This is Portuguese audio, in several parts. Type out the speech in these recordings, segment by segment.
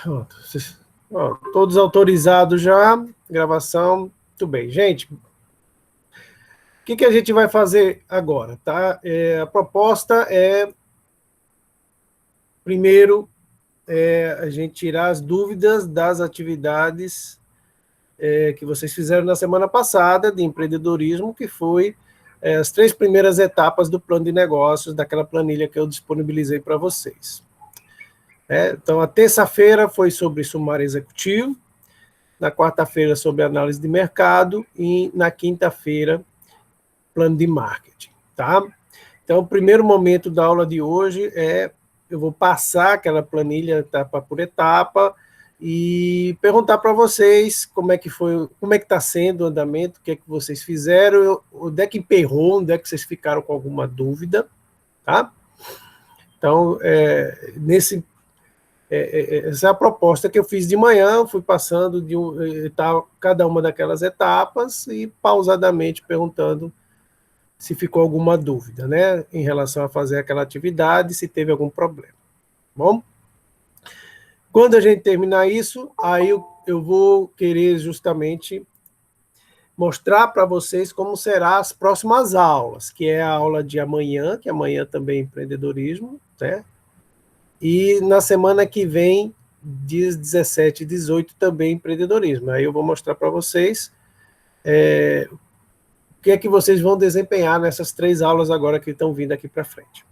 Pronto. Ó, todos autorizados já, gravação, muito bem. Gente, o que a gente vai fazer agora, tá? A proposta é, primeiro, a gente tirar as dúvidas das atividades que vocês fizeram na semana passada de empreendedorismo, que foi as 3 primeiras etapas do plano de negócios, daquela planilha que eu disponibilizei para vocês. Então, a terça-feira foi sobre sumário executivo, na quarta-feira sobre análise de mercado e na quinta-feira plano de marketing, tá? Então, o primeiro momento da aula de hoje eu vou passar aquela planilha etapa por etapa e perguntar para vocês como é que foi, como é que está sendo o andamento, o que é que vocês fizeram, onde é que emperrou, onde é que vocês ficaram com alguma dúvida, tá? Então, essa é a proposta que eu fiz de manhã, fui passando cada uma daquelas etapas e pausadamente perguntando se ficou alguma dúvida, né, em relação a fazer aquela atividade, se teve algum problema. Bom, quando a gente terminar isso, aí eu vou querer justamente mostrar para vocês como serão as próximas aulas, que é a aula de amanhã, que amanhã também é empreendedorismo, né? E na semana que vem, dias 17 e 18, também empreendedorismo. Aí eu vou mostrar para vocês o que é que vocês vão desempenhar nessas 3 aulas agora que estão vindo aqui para frente.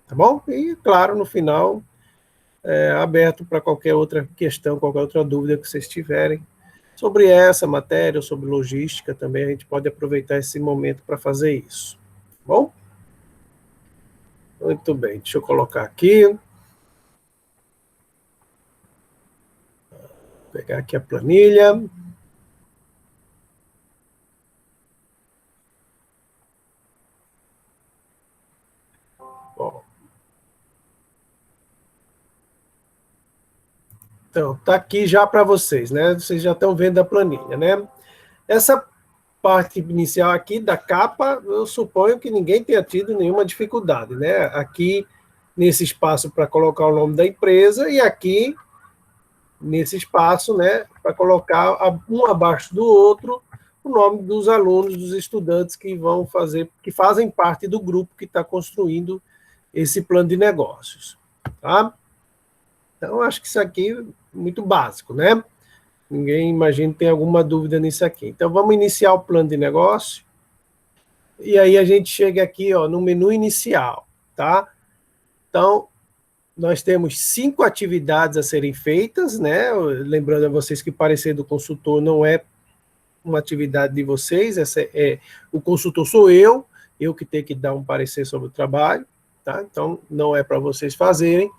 Tá bom? E, claro, no final, aberto para qualquer outra questão, qualquer outra dúvida que vocês tiverem sobre essa matéria, ou sobre logística também, a gente pode aproveitar esse momento para fazer isso. Tá bom? Muito bem, deixa eu colocar aqui. Vou pegar aqui a planilha. Bom. Então, está aqui já para vocês, né? Vocês já estão vendo a planilha, né? Essa parte inicial aqui da capa, eu suponho que ninguém tenha tido nenhuma dificuldade, né? Aqui, nesse espaço para colocar o nome da empresa e aqui, nesse espaço, né, para colocar um abaixo do outro o nome dos alunos, dos estudantes que vão fazer, que fazem parte do grupo que está construindo esse plano de negócios, tá? Então, acho que isso aqui é muito básico, né? Ninguém, imagina, tem alguma dúvida nisso aqui. Então, vamos iniciar o plano de negócio. E aí a gente chega aqui, ó, no menu inicial, tá? Então, nós temos 5 atividades a serem feitas, né? Lembrando a vocês que o parecer do consultor não é uma atividade de vocês, o consultor sou eu que tenho que dar um parecer sobre o trabalho, tá? Então, não é para vocês fazerem,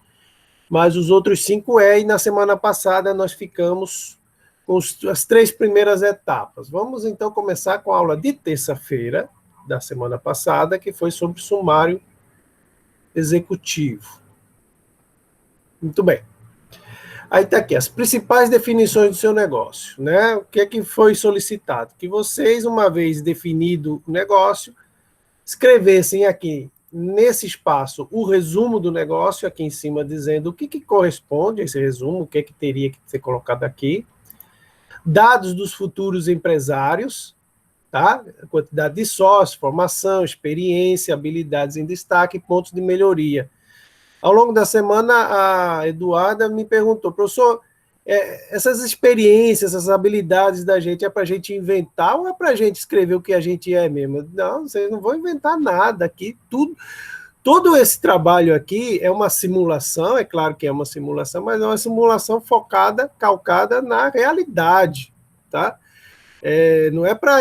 mas os outros 5 e na semana passada nós ficamos com as 3 primeiras etapas. Vamos, então, começar com a aula de terça-feira da semana passada, que foi sobre sumário executivo. Muito bem. Aí está aqui, as principais definições do seu negócio, né? O que é que foi solicitado? Que vocês, uma vez definido o negócio, escrevessem aqui, nesse espaço, o resumo do negócio, aqui em cima, dizendo o que corresponde a esse resumo, o que é que teria que ser colocado aqui, dados dos futuros empresários, tá? A quantidade de sócios, formação, experiência, habilidades em destaque, pontos de melhoria. Ao longo da semana, a Eduarda me perguntou, professor, essas experiências, essas habilidades da gente é para a gente inventar ou é para a gente escrever o que a gente é mesmo? Não, vocês não vão inventar nada aqui, todo esse trabalho aqui é uma simulação, é claro que é uma simulação, mas é uma simulação focada, calcada na realidade, tá? Não é para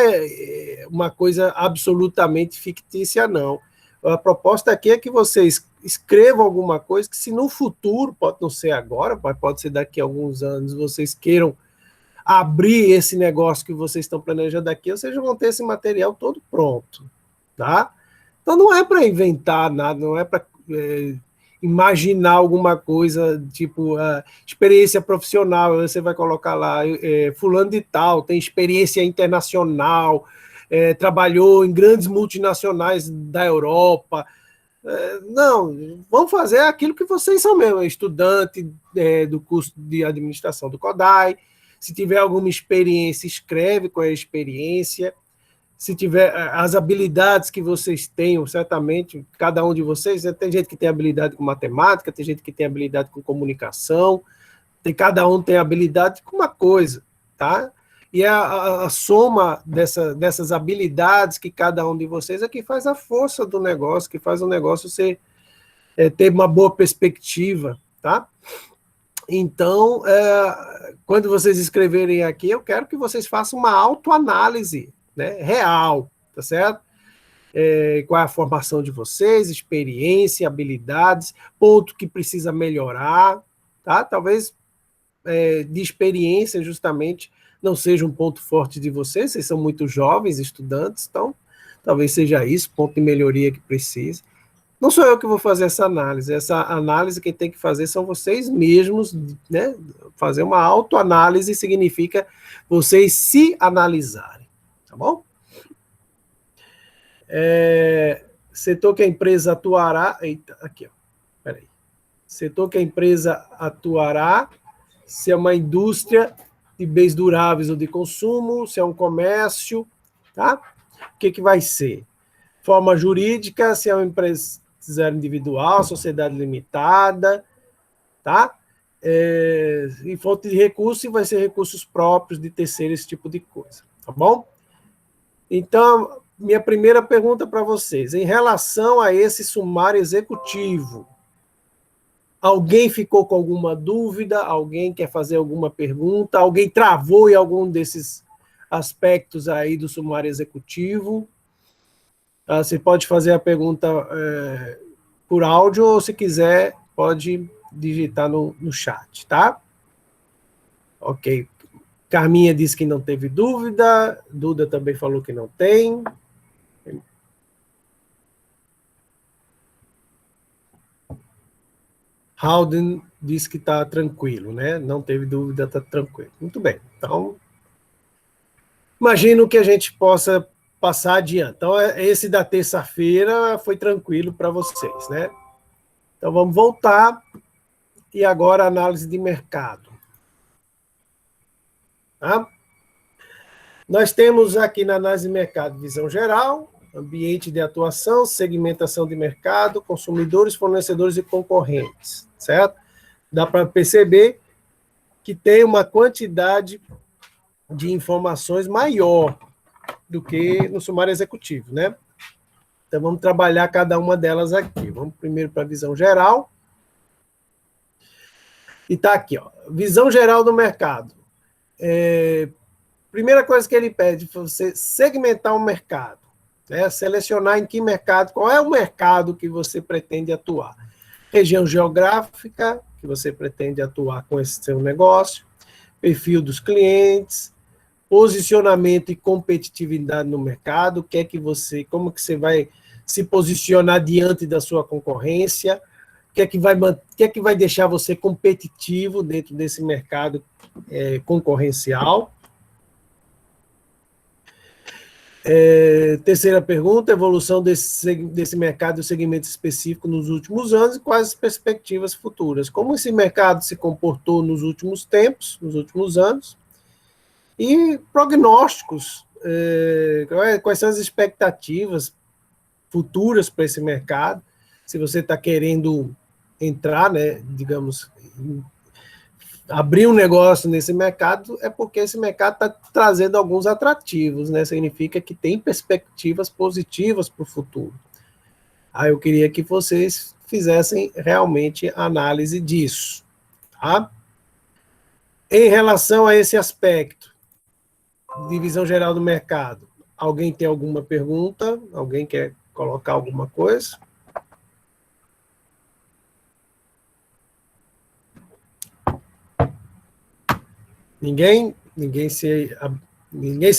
uma coisa absolutamente fictícia, não. A proposta aqui é que vocês escrevam alguma coisa que, se no futuro, pode não ser agora, pode ser daqui a alguns anos, vocês queiram abrir esse negócio que vocês estão planejando aqui, vocês vão ter esse material todo pronto, tá? Então não é para inventar nada, não é para imaginar alguma coisa, tipo, experiência profissional, você vai colocar lá, fulano de tal, tem experiência internacional, trabalhou em grandes multinacionais da Europa. Não, vamos fazer aquilo que vocês são mesmo, estudante do curso de administração do CODAI. Se tiver alguma experiência, escreve qual é a experiência. Se tiver as habilidades que vocês tenham, certamente, cada um de vocês, né, tem gente que tem habilidade com matemática, tem gente que tem habilidade com comunicação, cada um tem habilidade com uma coisa, tá? E a soma dessas habilidades que cada um de vocês é que faz a força do negócio, que faz o negócio ter uma boa perspectiva, tá? Então, quando vocês escreverem aqui, eu quero que vocês façam uma autoanálise, né, real, tá certo? Qual é a formação de vocês, experiência, habilidades, ponto que precisa melhorar, tá? Talvez de experiência, justamente, não seja um ponto forte de vocês são muito jovens, estudantes, então talvez seja isso, ponto de melhoria que precisa. Não sou eu que vou fazer essa análise quem tem que fazer são vocês mesmos, né? Fazer uma autoanálise significa vocês se analisarem, tá bom? Setor que a empresa atuará... Eita, aqui, ó, peraí. Setor que a empresa atuará, se é uma indústria de bens duráveis ou de consumo, se é um comércio, tá? O que vai ser? Forma jurídica, se é uma empresa individual, sociedade limitada, tá? E fonte de recurso, vai ser recursos próprios de terceiro, esse tipo de coisa, tá bom? Então, minha primeira pergunta para vocês, em relação a esse sumário executivo, alguém ficou com alguma dúvida? Alguém quer fazer alguma pergunta? Alguém travou em algum desses aspectos aí do sumário executivo? Você pode fazer a pergunta por áudio ou, se quiser, pode digitar no chat, tá? Ok. Carminha disse que não teve dúvida. Duda também falou que não tem. Halden disse que está tranquilo, né? Não teve dúvida, está tranquilo. Muito bem. Então, imagino que a gente possa passar adiante. Então, esse da terça-feira foi tranquilo para vocês, né? Então, vamos voltar. E agora, análise de mercado. Tá? Nós temos aqui na análise de mercado visão geral, ambiente de atuação, segmentação de mercado, consumidores, fornecedores e concorrentes, certo? Dá para perceber que tem uma quantidade de informações maior do que no sumário executivo, né? Então, vamos trabalhar cada uma delas aqui. Vamos primeiro para a visão geral. E está aqui, ó, visão geral do mercado. Primeira coisa que ele pede é você segmentar o mercado, né? Selecionar em que mercado, qual é o mercado que você pretende atuar. Região geográfica, que você pretende atuar com esse seu negócio, perfil dos clientes, posicionamento e competitividade no mercado, como que você vai se posicionar diante da sua concorrência, o que é que vai deixar você competitivo dentro desse mercado concorrencial. Terceira pergunta, evolução desse mercado e segmento específico nos últimos anos e quais as perspectivas futuras. Como esse mercado se comportou nos últimos tempos, nos últimos anos, e prognósticos, quais são as expectativas futuras para esse mercado, se você está querendo entrar, né, digamos, abrir um negócio nesse mercado, é porque esse mercado está trazendo alguns atrativos, né? Significa que tem perspectivas positivas para o futuro. Aí eu queria que vocês fizessem realmente análise disso, tá? Em relação a esse aspecto, divisão geral do mercado, alguém tem alguma pergunta? Alguém quer colocar alguma coisa? Ninguém se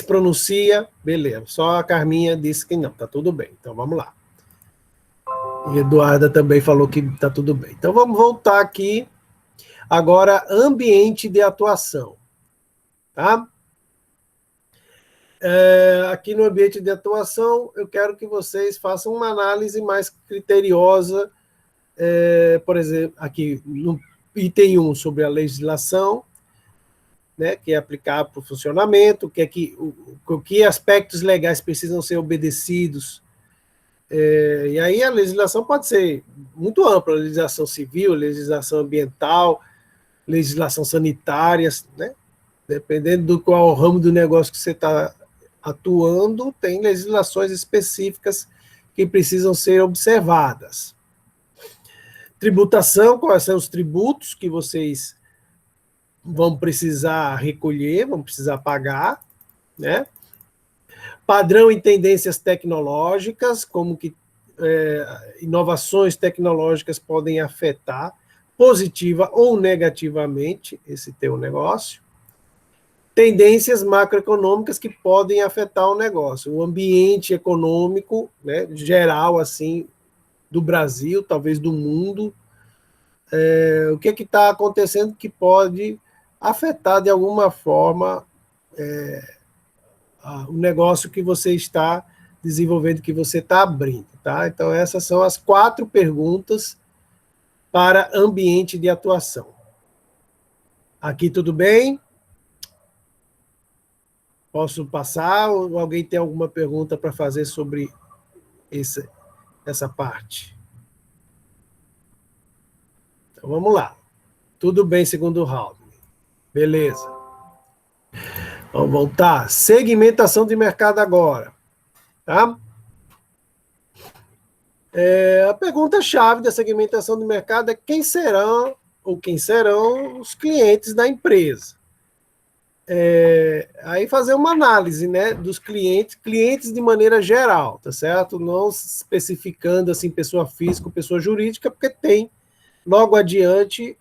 pronuncia, beleza. Só a Carminha disse que não, tá tudo bem. Então vamos lá. E Eduarda também falou que tá tudo bem. Então vamos voltar aqui. Agora, ambiente de atuação. Tá? Aqui no ambiente de atuação, eu quero que vocês façam uma análise mais criteriosa, por exemplo, aqui no item 1, sobre a legislação, né, que é aplicável para o funcionamento, que aspectos legais precisam ser obedecidos. E aí a legislação pode ser muito ampla, legislação civil, legislação ambiental, legislação sanitária, né? Dependendo do qual ramo do negócio que você está atuando, tem legislações específicas que precisam ser observadas. Tributação, quais são os tributos que vocês vão precisar recolher, vão precisar pagar, né? Padrão e tendências tecnológicas, como que inovações tecnológicas podem afetar positiva ou negativamente esse teu negócio. Tendências macroeconômicas que podem afetar o negócio, o ambiente econômico, né, geral, assim, do Brasil, talvez do mundo, o que está acontecendo que pode afetar de alguma forma o negócio que você está desenvolvendo, que você está abrindo, tá? Então, essas são as 4 perguntas para ambiente de atuação. Aqui tudo bem? Posso passar ou alguém tem alguma pergunta para fazer sobre essa parte? Então, vamos lá. Tudo bem, segundo o Raul. Beleza. Vamos voltar. Segmentação de mercado agora. Tá? A pergunta-chave da segmentação de mercado é quem serão os clientes da empresa. Aí fazer uma análise, né, dos clientes de maneira geral, tá certo? Não especificando assim pessoa física ou pessoa jurídica, porque tem logo adiante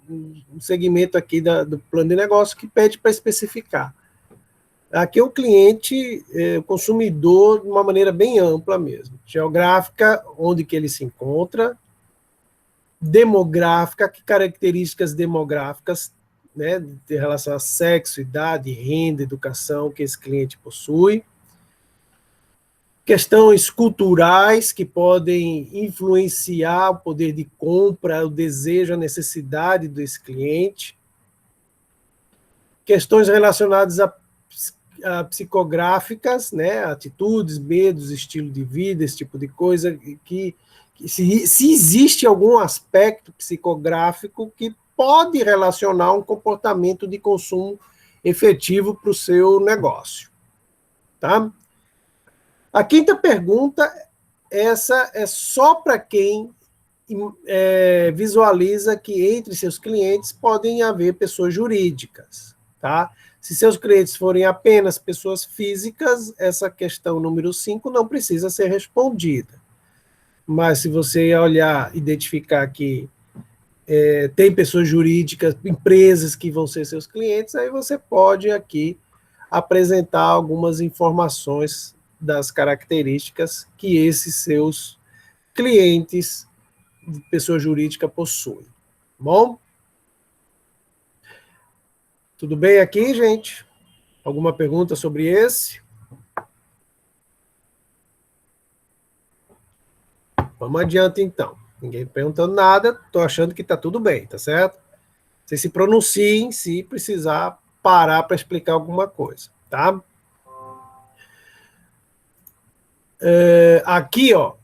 um segmento aqui do plano de negócio que pede para especificar. Aqui é o cliente, o consumidor, de uma maneira bem ampla mesmo. Geográfica, onde que ele se encontra. Demográfica, que características demográficas, né, em relação a sexo, idade, renda, educação que esse cliente possui. Questões culturais que podem influenciar o poder de compra, o desejo, a necessidade desse cliente. Questões relacionadas a psicográficas, né, atitudes, medos, estilo de vida, esse tipo de coisa, que se existe algum aspecto psicográfico que pode relacionar um comportamento de consumo efetivo para o seu negócio. Tá? A 5ª pergunta, essa é só para quem visualiza que entre seus clientes podem haver pessoas jurídicas. Tá? Se seus clientes forem apenas pessoas físicas, essa questão número 5 não precisa ser respondida. Mas se você olhar, identificar que tem pessoas jurídicas, empresas que vão ser seus clientes, aí você pode aqui apresentar algumas informações das características que esses seus clientes de pessoa jurídica possuem. Bom? Tudo bem aqui, gente? Alguma pergunta sobre esse? Vamos adiante, então. Ninguém perguntando nada, estou achando que está tudo bem, tá certo? Vocês se pronunciem se precisar parar para explicar alguma coisa, tá?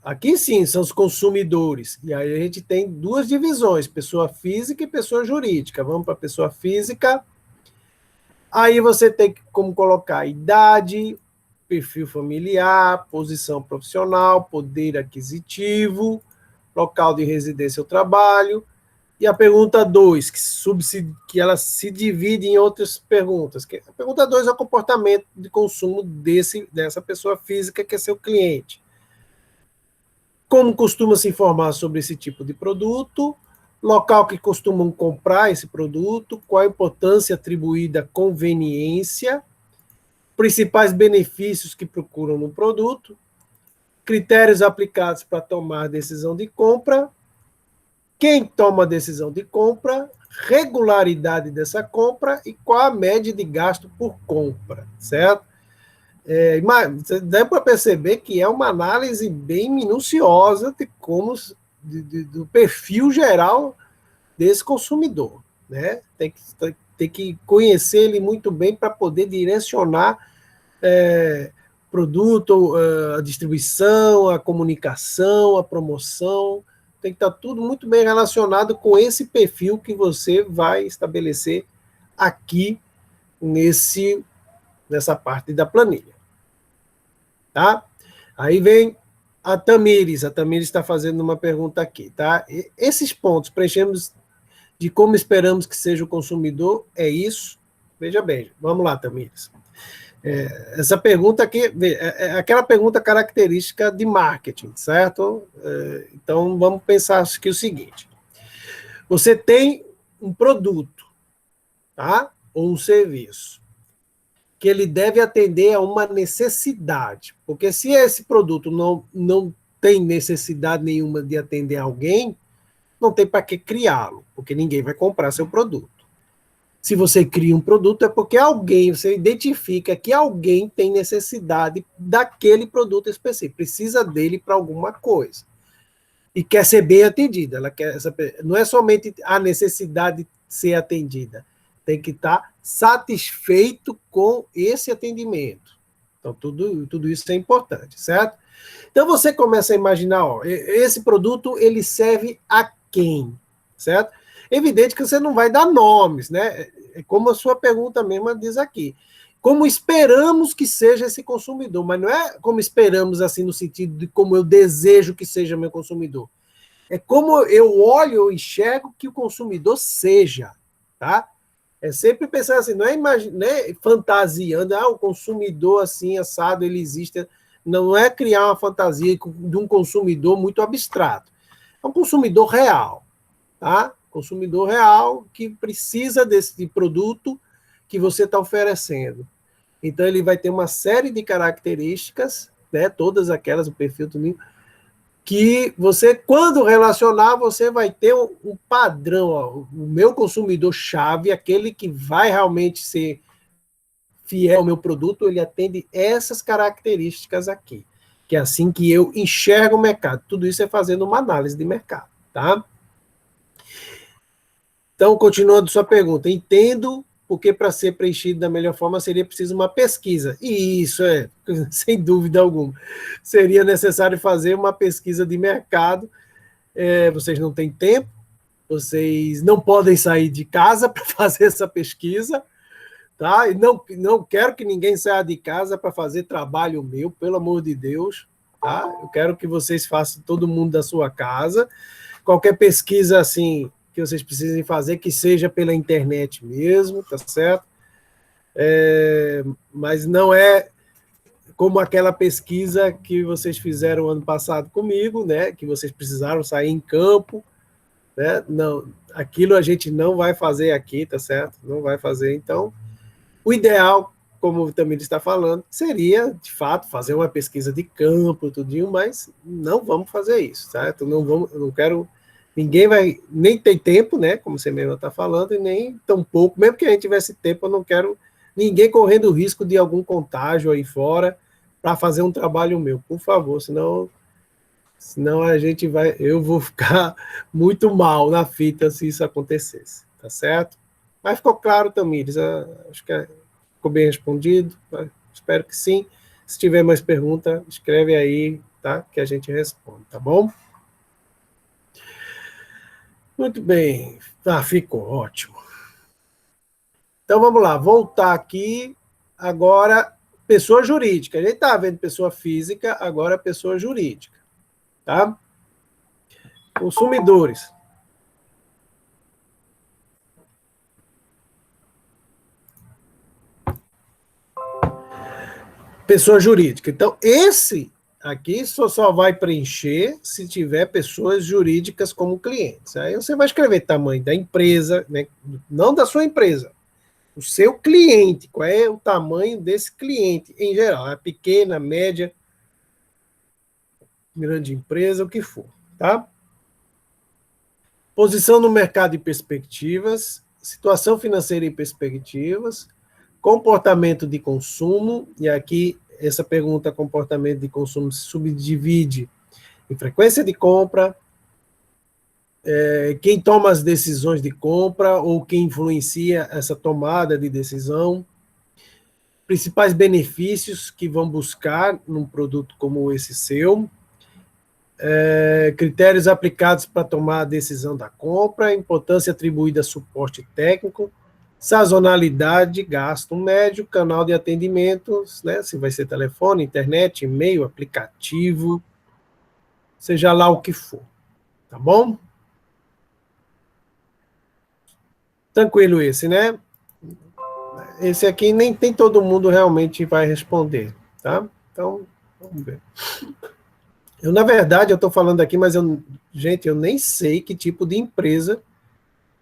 Aqui sim, são os consumidores. E aí a gente tem 2 divisões, pessoa física e pessoa jurídica. Vamos para a pessoa física. Aí você tem como colocar idade, perfil familiar, posição profissional, poder aquisitivo, local de residência ou trabalho. E a pergunta 2, que ela se divide em outras perguntas. A pergunta 2 é o comportamento de consumo dessa pessoa física que é seu cliente. Como costuma se informar sobre esse tipo de produto, local que costumam comprar esse produto, qual a importância atribuída à conveniência, principais benefícios que procuram no produto, critérios aplicados para tomar decisão de compra, quem toma a decisão de compra, regularidade dessa compra e qual a média de gasto por compra, certo? dá para perceber que é uma análise bem minuciosa de como do perfil geral desse consumidor, né? Tem que conhecer ele muito bem para poder direcionar produto, a distribuição, a comunicação, a promoção. Tem que estar tudo muito bem relacionado com esse perfil que você vai estabelecer aqui nessa parte da planilha. Tá? Aí vem a Tamires. A Tamires está fazendo uma pergunta aqui. Tá? Esses pontos preenchemos de como esperamos que seja o consumidor, é isso? Veja bem, vamos lá, Tamires. Essa pergunta aqui é aquela pergunta característica de marketing, certo? Então, vamos pensar aqui o seguinte. Você tem um produto, tá? Ou um serviço, que ele deve atender a uma necessidade. Porque se esse produto não tem necessidade nenhuma de atender alguém, não tem para que criá-lo, porque ninguém vai comprar seu produto. Se você cria um produto, é porque você identifica que alguém tem necessidade daquele produto específico, precisa dele para alguma coisa. E quer ser bem atendida. Não é somente a necessidade de ser atendida, tem que estar satisfeito com esse atendimento. Então, tudo isso é importante, certo? Então, você começa a imaginar, esse produto, ele serve a quem, certo? Evidente que você não vai dar nomes, né? É como a sua pergunta mesma diz aqui. Como esperamos que seja esse consumidor, mas não é como esperamos assim no sentido de como eu desejo que seja meu consumidor. É como eu olho, eu enxergo que o consumidor seja, tá? É sempre pensar assim, não é fantasiando, o consumidor assim, assado, ele existe. Não é criar uma fantasia de um consumidor muito abstrato. É um consumidor real, tá? Consumidor real que precisa desse produto que você está oferecendo. Então, ele vai ter uma série de características, né, todas aquelas, o perfil do nível, que você, quando relacionar, você vai ter um padrão. O meu consumidor-chave, aquele que vai realmente ser fiel ao meu produto, ele atende essas características aqui, que é assim que eu enxergo o mercado. Tudo isso é fazendo uma análise de mercado, tá? Então, continuando sua pergunta, entendo porque para ser preenchido da melhor forma seria preciso uma pesquisa. E isso sem dúvida alguma. Seria necessário fazer uma pesquisa de mercado. Vocês não têm tempo, vocês não podem sair de casa para fazer essa pesquisa, tá? E não quero que ninguém saia de casa para fazer trabalho meu, pelo amor de Deus, tá? Eu quero que vocês façam todo mundo da sua casa. Qualquer pesquisa assim que vocês precisem fazer, que seja pela internet mesmo, tá certo? Mas não é como aquela pesquisa que vocês fizeram ano passado comigo, né? Que vocês precisaram sair em campo, né? Não, aquilo a gente não vai fazer aqui, tá certo? Não vai fazer. Então, o ideal, como o Tamir está falando, seria, de fato, fazer uma pesquisa de campo, tudinho, mas não vamos fazer isso, certo? Eu não quero. Ninguém vai, nem tem tempo, né? Como você mesmo está falando, e nem tão pouco. Mesmo que a gente tivesse tempo, eu não quero ninguém correndo o risco de algum contágio aí fora para fazer um trabalho meu, por favor, senão a gente vai, eu vou ficar muito mal na fita se isso acontecesse, tá certo? Mas ficou claro, Tamires, acho que ficou bem respondido, espero que sim. Se tiver mais pergunta, escreve aí, tá? Que a gente responde, tá bom? Muito bem, ficou ótimo. Então vamos lá, voltar aqui agora, pessoa jurídica. A gente está vendo pessoa física, agora pessoa jurídica, tá? Consumidores. Pessoa jurídica. Então, esse aqui só vai preencher se tiver pessoas jurídicas como clientes. Aí você vai escrever tamanho da empresa, né? Não da sua empresa, o seu cliente, qual é o tamanho desse cliente em geral, é pequena, média, grande empresa, o que for, tá? Posição no mercado e perspectivas, situação financeira e perspectivas, comportamento de consumo, e aqui essa pergunta comportamento de consumo se subdivide em frequência de compra, quem toma as decisões de compra ou quem influencia essa tomada de decisão, principais benefícios que vão buscar num produto como esse seu, critérios aplicados para tomar a decisão da compra, importância atribuída a suporte técnico, sazonalidade, gasto médio, canal de atendimentos, né, se vai ser telefone, internet, e-mail, aplicativo, seja lá o que for, tá bom? Tranquilo esse, né? Esse aqui nem tem todo mundo realmente vai responder, tá? Então, vamos ver. Na verdade, eu estou falando aqui, mas gente, eu nem sei que tipo de empresa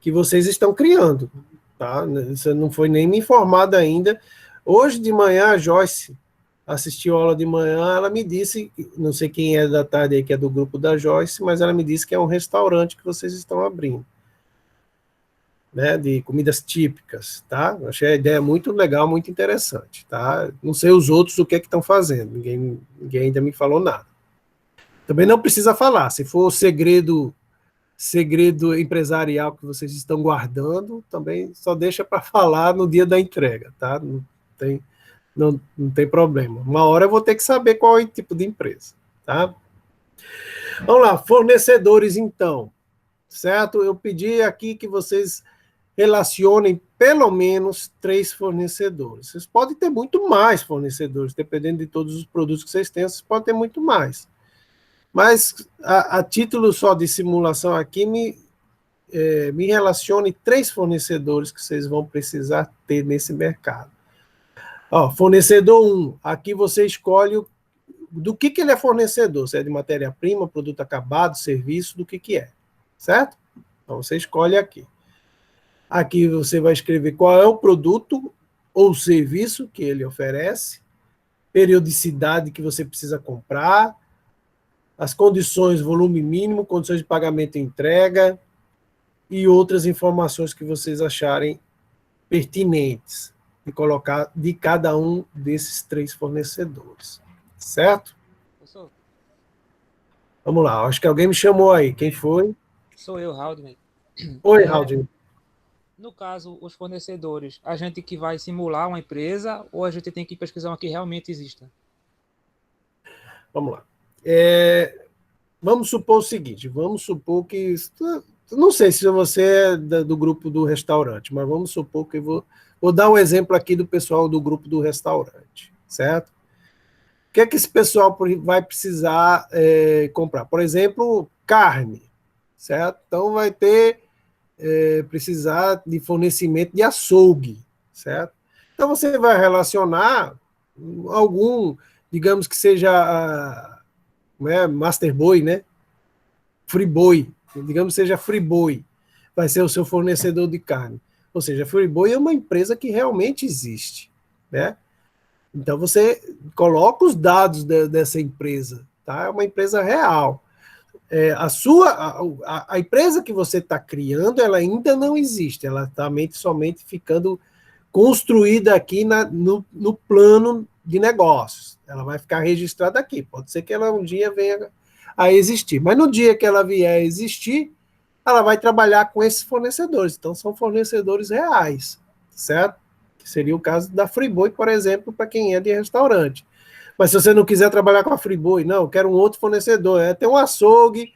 que vocês estão criando, tá? Você não foi nem me informado ainda. Hoje de manhã, a Joyce assistiu a aula de manhã, ela me disse, não sei quem é da tarde aí, que é do grupo da Joyce, mas ela me disse que é um restaurante que vocês estão abrindo, né, de comidas típicas, tá? Eu achei a ideia muito legal, muito interessante, tá? Não sei os outros o que é que estão fazendo, ninguém ainda me falou nada. Também não precisa falar, se for segredo empresarial que vocês estão guardando, também só deixa para falar no dia da entrega, tá? Não tem problema. Uma hora eu vou ter que saber qual é o tipo de empresa, tá? Vamos lá, fornecedores então, certo? Eu pedi aqui que vocês relacionem pelo menos 3 fornecedores. Vocês podem ter muito mais fornecedores, dependendo de todos os produtos que vocês têm, vocês podem ter muito mais. Mas, a título só de simulação aqui, me relacione 3 fornecedores que vocês vão precisar ter nesse mercado. Ó, fornecedor 1, aqui você escolhe do que ele é fornecedor, se é de matéria-prima, produto acabado, serviço, do que é, certo? Então, você escolhe aqui. Aqui você vai escrever qual é o produto ou serviço que ele oferece, periodicidade que você precisa comprar, as condições, volume mínimo, condições de pagamento e entrega e outras informações que vocês acharem pertinentes de colocar de cada um desses 3 fornecedores. Certo? Professor, Vamos lá, acho que alguém me chamou aí. Quem foi? sou eu, Haldner. Oi, Raul. No caso, os fornecedores, a gente que vai simular uma empresa ou a gente tem que pesquisar uma que realmente exista? Vamos lá. Vamos supor o seguinte, vamos supor que... Não sei se você é do grupo do restaurante, mas vamos supor que eu vou dar um exemplo aqui do pessoal do grupo do restaurante, certo? O que é que esse pessoal vai precisar comprar? Por exemplo, carne, certo? Então vai precisar de fornecimento de açougue, certo? Então você vai relacionar algum, digamos que seja Master Boi, né? Friboi, digamos que seja Friboi, vai ser o seu fornecedor de carne. Ou seja, Friboi é uma empresa que realmente existe, né? Então você coloca os dados dessa empresa, tá? É uma empresa real. A empresa que você está criando, ela ainda não existe, ela está somente ficando construída aqui no plano de negócios. Ela vai ficar registrada aqui. Pode ser que ela um dia venha a existir, mas no dia que ela vier a existir, ela vai trabalhar com esses fornecedores. Então, são fornecedores reais, certo? Que seria o caso da Friboi, por exemplo, para quem é de restaurante. Mas se você não quiser trabalhar com a Friboi, não, eu quero um outro fornecedor. Tem um açougue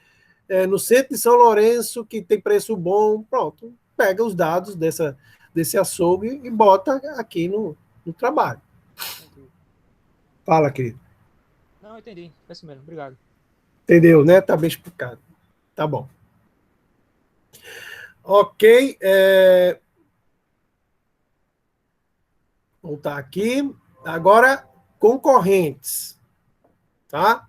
no centro de São Lourenço que tem preço bom, pronto. Pega os dados desse açougue e bota aqui no trabalho. Entendi. Fala, querido. Não, entendi. É isso mesmo. Obrigado. Entendeu, né? Tá bem explicado. Tá bom. Ok. Voltar aqui. Agora, concorrentes. Tá?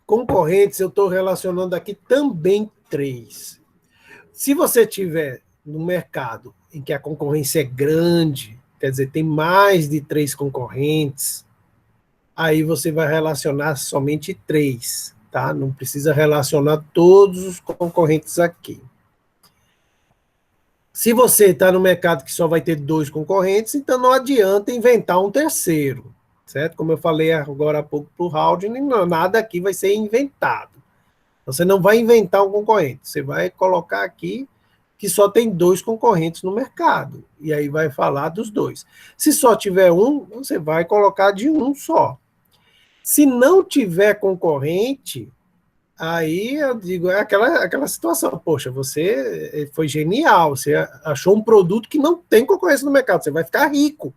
Concorrentes, eu estou relacionando aqui também 3. Se você tiver no mercado em que a concorrência é grande, quer dizer, tem mais de 3 concorrentes, aí você vai relacionar somente 3, tá? Não precisa relacionar todos os concorrentes aqui. Se você está no mercado que só vai ter 2 concorrentes, então não adianta inventar um terceiro, certo? Como eu falei agora há pouco para o Haldane, nada aqui vai ser inventado. Você não vai inventar um concorrente, você vai colocar aqui que só tem 2 concorrentes no mercado, e aí vai falar dos 2. Se só tiver um, você vai colocar de um só. Se não tiver concorrente, aí eu digo, é aquela situação, poxa, você foi genial, você achou um produto que não tem concorrência no mercado, você vai ficar rico,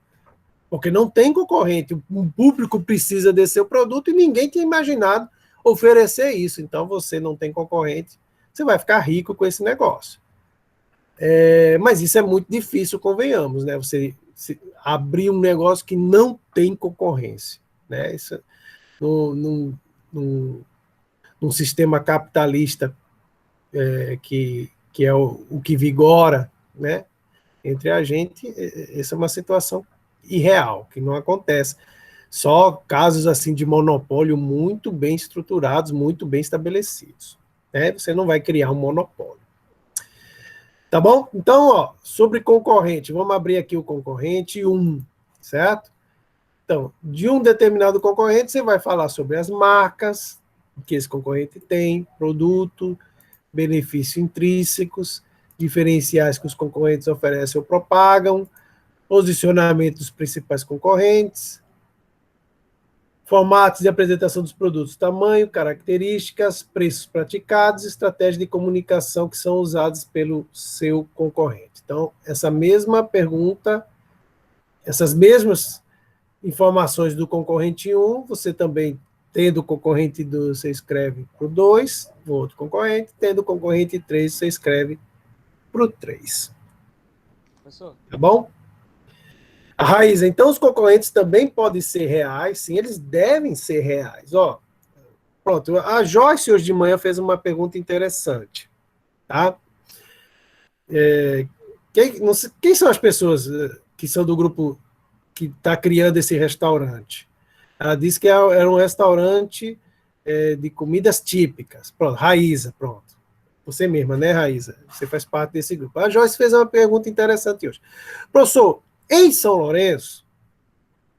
porque não tem concorrente, o público precisa desse seu produto e ninguém tinha imaginado oferecer isso, então você não tem concorrente, você vai ficar rico com esse negócio. Mas isso é muito difícil, convenhamos, né? Você abrir um negócio que não tem concorrência, né? Isso, num sistema capitalista que é o que vigora, né, entre a gente, essa é uma situação irreal, que não acontece. Só casos assim de monopólio muito bem estruturados, muito bem estabelecidos. Né? Você não vai criar um monopólio. Tá bom? Então, ó, sobre concorrente, vamos abrir aqui o concorrente 1, certo? Então, de um determinado concorrente, você vai falar sobre as marcas que esse concorrente tem, produto, benefícios intrínsecos, diferenciais que os concorrentes oferecem ou propagam, posicionamento dos principais concorrentes, formatos de apresentação dos produtos, tamanho, características, preços praticados, estratégia de comunicação que são usadas pelo seu concorrente. Então, essa mesma pergunta, essas mesmas informações do concorrente 1, você também, tendo o concorrente 2, você escreve para o 2, o outro concorrente, tendo o concorrente 3, você escreve para o 3. Professor? Tá bom? A raiz, então os concorrentes também podem ser reais, sim, eles devem ser reais. Ó, pronto, a Joyce hoje de manhã fez uma pergunta interessante, tá? Quem são as pessoas que são do grupo que está criando esse restaurante? Ela disse que era um restaurante de comidas típicas. Pronto, Raíza, pronto. Você mesma, né, Raíza? Você faz parte desse grupo. A Joyce fez uma pergunta interessante hoje. Professor, em São Lourenço,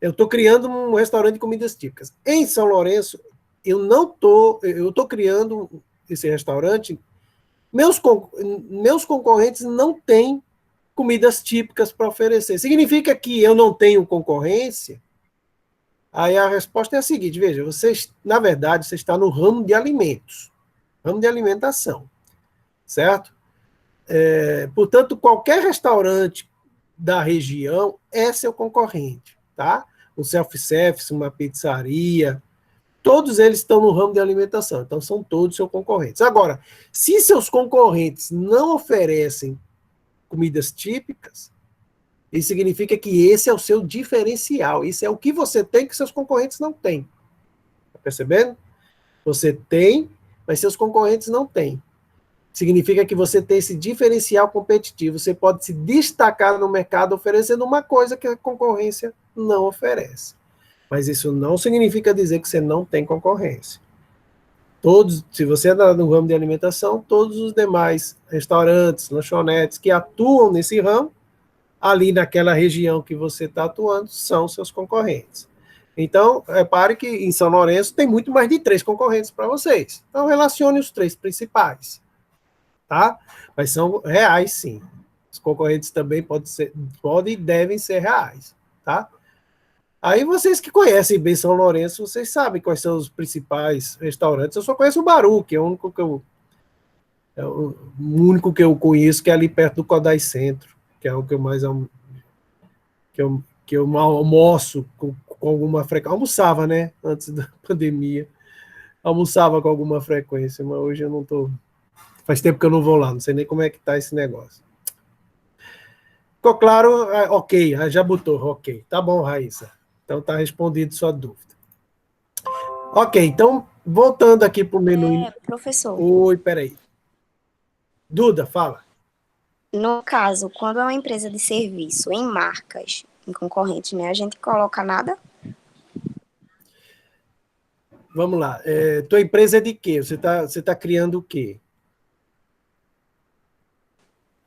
eu estou criando um restaurante de comidas típicas. Em São Lourenço, eu estou criando esse restaurante, meus concorrentes não têm comidas típicas para oferecer. Significa que eu não tenho concorrência? Aí a resposta é a seguinte, veja, na verdade, você está no ramo de alimentos, ramo de alimentação, certo? Portanto, qualquer restaurante da região é seu concorrente, tá? Um self-service, uma pizzaria, todos eles estão no ramo de alimentação, então são todos seus concorrentes. Agora, se seus concorrentes não oferecem comidas típicas, isso significa que esse é o seu diferencial, isso é o que você tem que seus concorrentes não têm. Tá percebendo? Você tem, mas seus concorrentes não têm. Significa que você tem esse diferencial competitivo, você pode se destacar no mercado oferecendo uma coisa que a concorrência não oferece. Mas isso não significa dizer que você não tem concorrência. Se você é no ramo de alimentação, todos os demais restaurantes, lanchonetes que atuam nesse ramo, ali naquela região que você está atuando, são seus concorrentes. Então, repare que em São Lourenço tem muito mais de 3 concorrentes para vocês. Então, relacione os 3 principais. Tá? Mas são reais, sim. Os concorrentes também podem e devem ser reais. Tá? Aí vocês que conhecem bem São Lourenço, vocês sabem quais são os principais restaurantes. Eu só conheço o Baru, que é o único que eu conheço, que é ali perto do Codai Centro, que é o que eu mais que eu almoço com alguma frequência. Almoçava, né? Antes da pandemia. Almoçava com alguma frequência, mas hoje eu não estou. Faz tempo que eu não vou lá, não sei nem como é que está esse negócio. Ficou claro? Ok, já botou, ok. Tá bom, Raíssa. Então tá respondido sua dúvida. Ok, então, voltando aqui para o menu. Professor. Oi, peraí. Duda, fala. No caso, quando é uma empresa de serviço em marcas, em concorrentes, né, a gente coloca nada? Vamos lá. Tua empresa é de quê? Você tá criando o quê?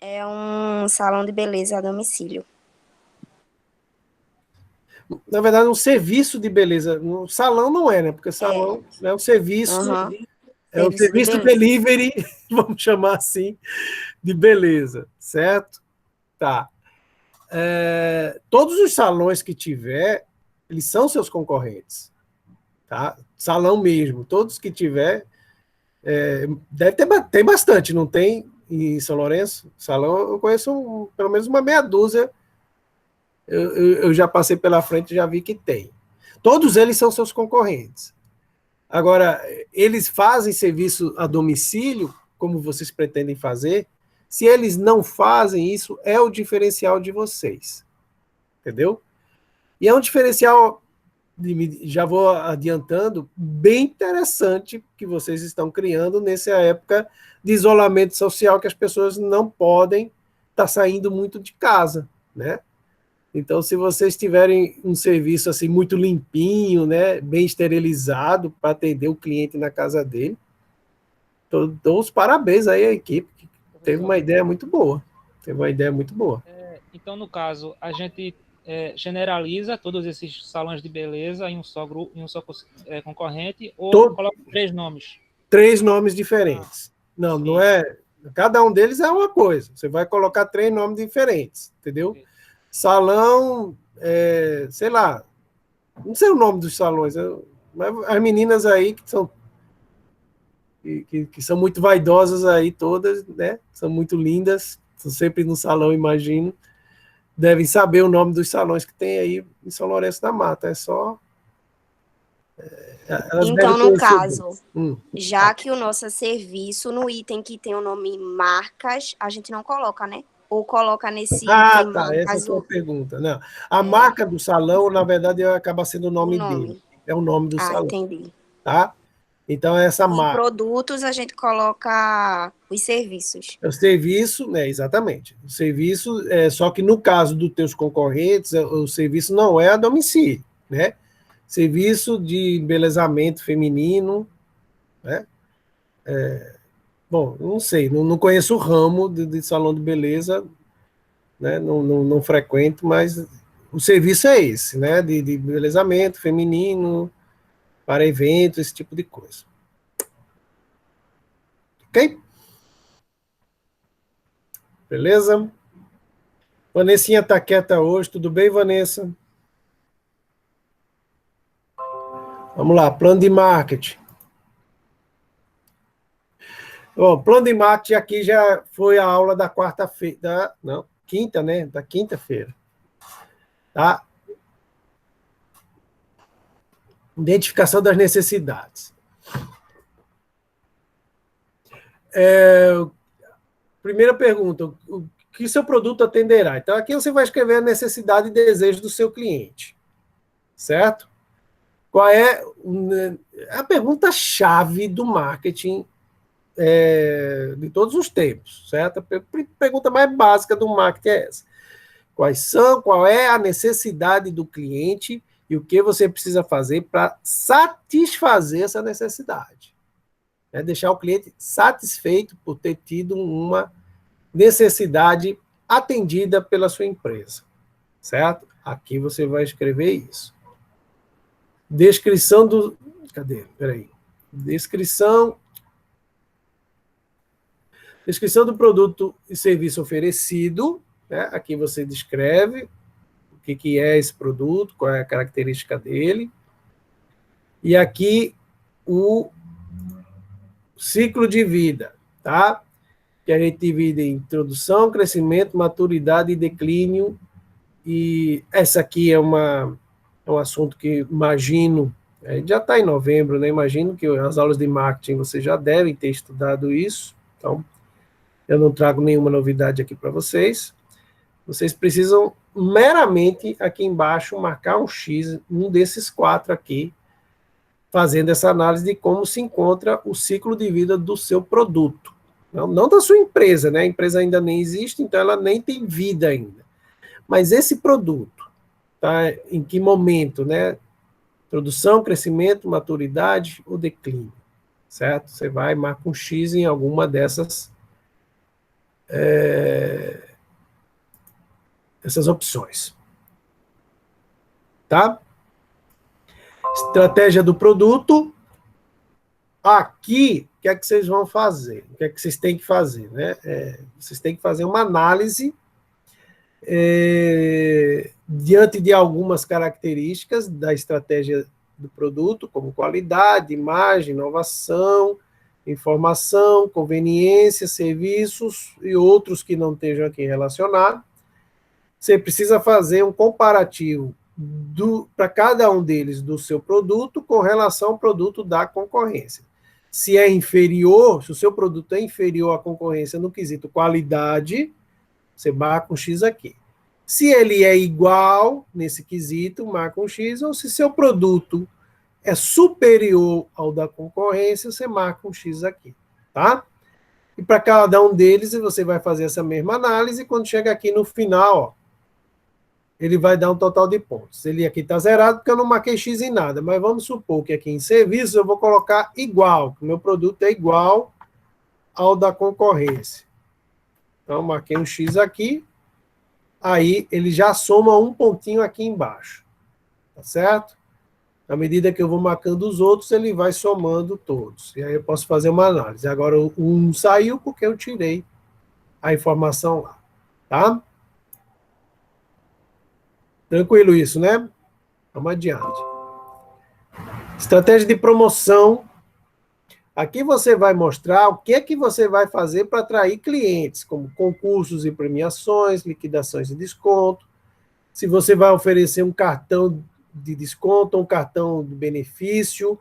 É um salão de beleza a domicílio. Na verdade, um serviço de beleza. Um salão não é, né? Porque salão é um serviço, Aham. é um Serviço de serviço beleza. delivery, vamos chamar assim, de beleza, certo? Tá. Todos os salões que tiver, eles são seus concorrentes, tá? Salão mesmo, todos que tiver, deve ter tem bastante, não tem em São Lourenço? Salão, eu conheço pelo menos uma meia dúzia, eu já passei pela frente e já vi que tem. Todos eles são seus concorrentes. Agora, eles fazem serviço a domicílio, como vocês pretendem fazer. Se eles não fazem isso, é o diferencial de vocês. Entendeu? E é um diferencial, já vou adiantando, bem interessante que vocês estão criando nessa época de isolamento social, que as pessoas não podem estar saindo muito de casa, né? Então, se vocês tiverem um serviço assim muito limpinho, né, bem esterilizado para atender o cliente na casa dele, dou os parabéns aí à equipe, que teve uma ideia muito boa. Teve uma ideia muito boa. Então, no caso, a gente generaliza todos esses salões de beleza em um só grupo, em um só concorrente, ou coloca 3 nomes? 3 nomes diferentes. Não, sim. Não é. Cada um deles é uma coisa. Você vai colocar 3 nomes diferentes, entendeu? Okay. Salão, sei lá, não sei o nome dos salões, mas as meninas aí que são muito vaidosas aí todas, né? São muito lindas, estão sempre no salão, imagino, devem saber o nome dos salões que tem aí em São Lourenço da Mata. É só... Então, no caso, já que o nosso serviço, no item que tem o nome marcas, a gente não coloca, né? Ou coloca nesse item tá, marcas, essa é a sua pergunta. Não, a marca do salão, na verdade, acaba sendo o nome dele. É o nome do salão. Entendi. Tá? Então, essa marca... Em produtos, a gente coloca os serviços. O serviço, né, exatamente. O serviço, só que no caso dos teus concorrentes, o serviço não é a domicílio, né? Serviço de embelezamento feminino, né? Bom, não sei, não conheço o ramo de salão de beleza, né? Não frequento, mas o serviço é esse, né? De embelezamento feminino, para eventos, esse tipo de coisa. Ok? Beleza? Vanessinha está quieta hoje, tudo bem, Vanessa? Vamos lá, plano de marketing. Bom, plano de marketing aqui já foi a aula da quarta-feira, quinta, né? Da quinta-feira. Tá? Identificação das necessidades. Primeira pergunta, o que seu produto atenderá? Então, aqui você vai escrever a necessidade e desejo do seu cliente, certo? Qual é a pergunta-chave do marketing de todos os tempos, certo? A pergunta mais básica do marketing é essa. Qual é a necessidade do cliente e o que você precisa fazer para satisfazer essa necessidade? Deixar o cliente satisfeito por ter tido uma necessidade atendida pela sua empresa, certo? Aqui você vai escrever isso. Descrição do... Cadê? Peraí. Descrição do produto e serviço oferecido, né? Aqui você descreve o que é esse produto, qual é a característica dele. E aqui o ciclo de vida, tá? Que a gente divide em introdução, crescimento, maturidade e declínio. E essa aqui é um assunto que imagino, já está em novembro, né? Imagino que as aulas de marketing vocês já devem ter estudado isso, então eu não trago nenhuma novidade aqui para vocês. Vocês precisam meramente aqui embaixo marcar um X, um desses 4 aqui, fazendo essa análise de como se encontra o ciclo de vida do seu produto. Não da sua empresa, né? A empresa ainda nem existe, então ela nem tem vida ainda. Mas esse produto, tá? Em que momento, né? Produção, crescimento, maturidade ou declínio, certo? Você vai marcar um X em alguma dessas essas opções. Tá? Estratégia do produto. Aqui, o que é que vocês vão fazer? O que é que vocês têm que fazer? Né? Vocês têm que fazer uma análise diante de algumas características da estratégia do produto, como qualidade, imagem, inovação, informação, conveniência, serviços e outros que não estejam aqui relacionados. Você precisa fazer um comparativo para cada um deles do seu produto com relação ao produto da concorrência. Se é inferior, se o seu produto é inferior à concorrência no quesito qualidade, você marca um X aqui. Se ele é igual nesse quesito, marca um X, ou se seu produto é superior ao da concorrência, você marca um X aqui, tá? E para cada um deles, você vai fazer essa mesma análise, e quando chega aqui no final, ó, ele vai dar um total de pontos. Ele aqui está zerado porque eu não marquei X em nada, mas vamos supor que aqui em serviços eu vou colocar igual, que o meu produto é igual ao da concorrência. Então, marquei um X aqui, aí ele já soma um pontinho aqui embaixo, tá certo? À medida que eu vou marcando os outros, ele vai somando todos. E aí eu posso fazer uma análise. Agora, o 1 saiu porque eu tirei a informação lá, tá? Tranquilo isso, né? Vamos adiante. Estratégia de promoção. Aqui você vai mostrar o que é que você vai fazer para atrair clientes, como concursos e premiações, liquidações e desconto. Se você vai oferecer um cartão de desconto, um cartão de benefício,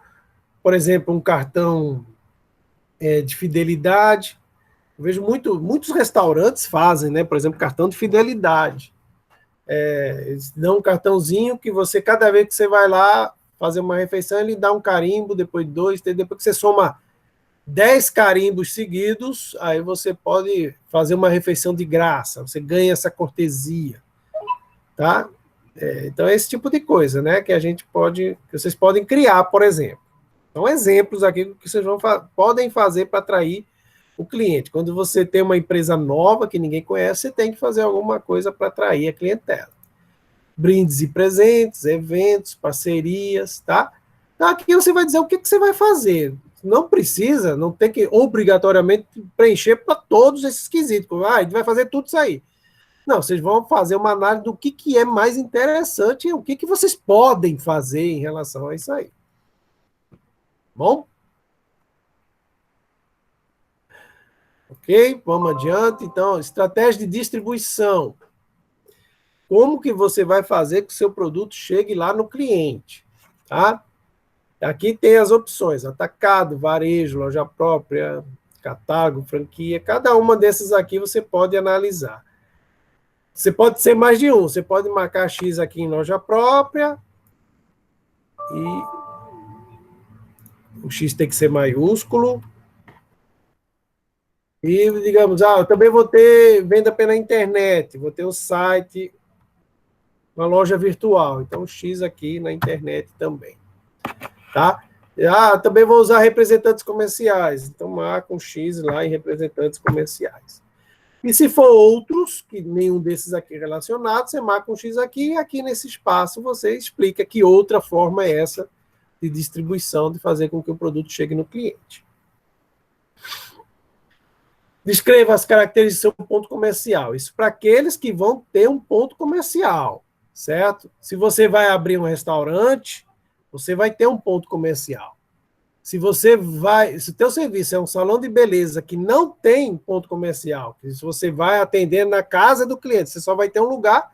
por exemplo, um cartão de fidelidade. Eu vejo muitos restaurantes fazem, né? Por exemplo, cartão de fidelidade. Eles dão um cartãozinho que você, cada vez que você vai lá fazer uma refeição, ele dá um carimbo, depois 2, depois que você soma 10 carimbos seguidos, aí você pode fazer uma refeição de graça, você ganha essa cortesia, tá? Então é esse tipo de coisa, né, que vocês podem criar, por exemplo. São exemplos aqui que vocês podem fazer para atrair o cliente. Quando você tem uma empresa nova que ninguém conhece, você tem que fazer alguma coisa para atrair a clientela. Brindes e presentes, eventos, parcerias, tá? Então, aqui você vai dizer o que você vai fazer. Não precisa, não tem que obrigatoriamente preencher para todos esses quesitos. A gente vai fazer tudo isso aí. Não, vocês vão fazer uma análise do que é mais interessante e o que vocês podem fazer em relação a isso aí. Bom? Ok? Vamos adiante. Então, estratégia de distribuição. Como que você vai fazer que o seu produto chegue lá no cliente? Tá? Aqui tem as opções: atacado, varejo, loja própria, catálogo, franquia. Cada uma dessas aqui você pode analisar. Você pode ser mais de um. Você pode marcar X aqui em loja própria. E o X tem que ser maiúsculo. E, digamos, eu também vou ter venda pela internet. Vou ter um site, uma loja virtual. Então, X aqui na internet também. Tá? Também vou usar representantes comerciais. Então, marca um X lá em representantes comerciais. E se for outros, que nenhum desses aqui é relacionado, você marca um X aqui, e aqui nesse espaço você explica que outra forma é essa de distribuição, de fazer com que o produto chegue no cliente. Descreva as características do seu ponto comercial. Isso para aqueles que vão ter um ponto comercial, certo? Se você vai abrir um restaurante, você vai ter um ponto comercial. Se o teu serviço é um salão de beleza que não tem ponto comercial, se você vai atender na casa do cliente, você só vai ter um lugar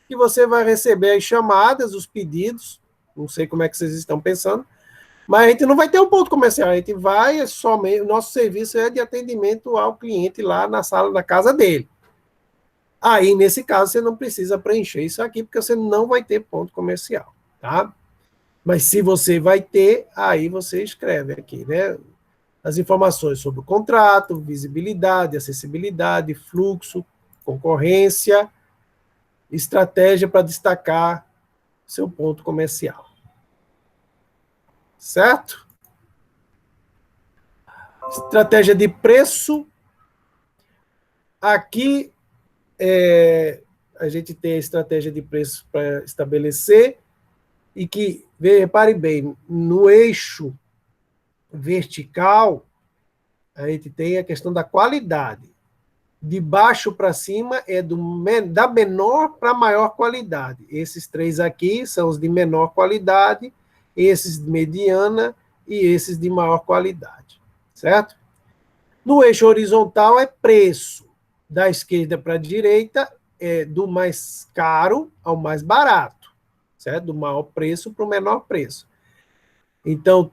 que você vai receber as chamadas, os pedidos, não sei como é que vocês estão pensando, mas a gente não vai ter um ponto comercial, a gente vai somente, o nosso serviço é de atendimento ao cliente lá na sala da casa dele. Aí, nesse caso, você não precisa preencher isso aqui, porque você não vai ter ponto comercial, tá? Mas se você vai ter, aí você escreve aqui, né? As informações sobre o contrato, visibilidade, acessibilidade, fluxo, concorrência, estratégia para destacar seu ponto comercial. Certo? Estratégia de preço. Aqui, a gente tem a estratégia de preços para estabelecer e que, repare bem, no eixo vertical, a gente tem a questão da qualidade. De baixo para cima é da menor para maior qualidade. Esses 3 aqui são os de menor qualidade, esses de mediana e esses de maior qualidade, certo? No eixo horizontal é preço. Da esquerda para a direita é do mais caro ao mais barato, certo? Do maior preço para o menor preço. Então,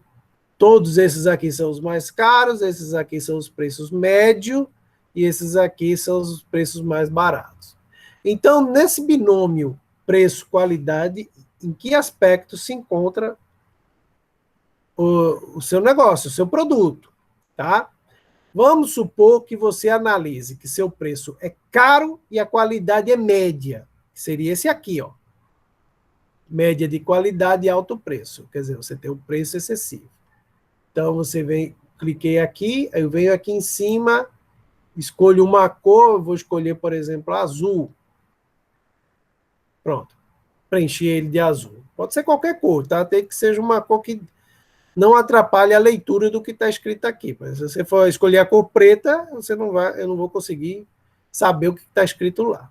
todos esses aqui são os mais caros, esses aqui são os preços médios, e esses aqui são os preços mais baratos. Então, nesse binômio preço-qualidade, em que aspecto se encontra o seu negócio, o seu produto, tá? Vamos supor que você analise que seu preço é caro e a qualidade é média. Seria esse aqui, ó. Média de qualidade e alto preço. Quer dizer, você tem um preço excessivo. Então, você vem, cliquei aqui, eu venho aqui em cima, escolho uma cor, vou escolher, por exemplo, azul. Pronto. Preenchi ele de azul. Pode ser qualquer cor, tá? Tem que seja uma cor que não atrapalhe a leitura do que está escrito aqui. Mas se você for escolher a cor preta, você não vai, eu não vou conseguir saber o que está escrito lá.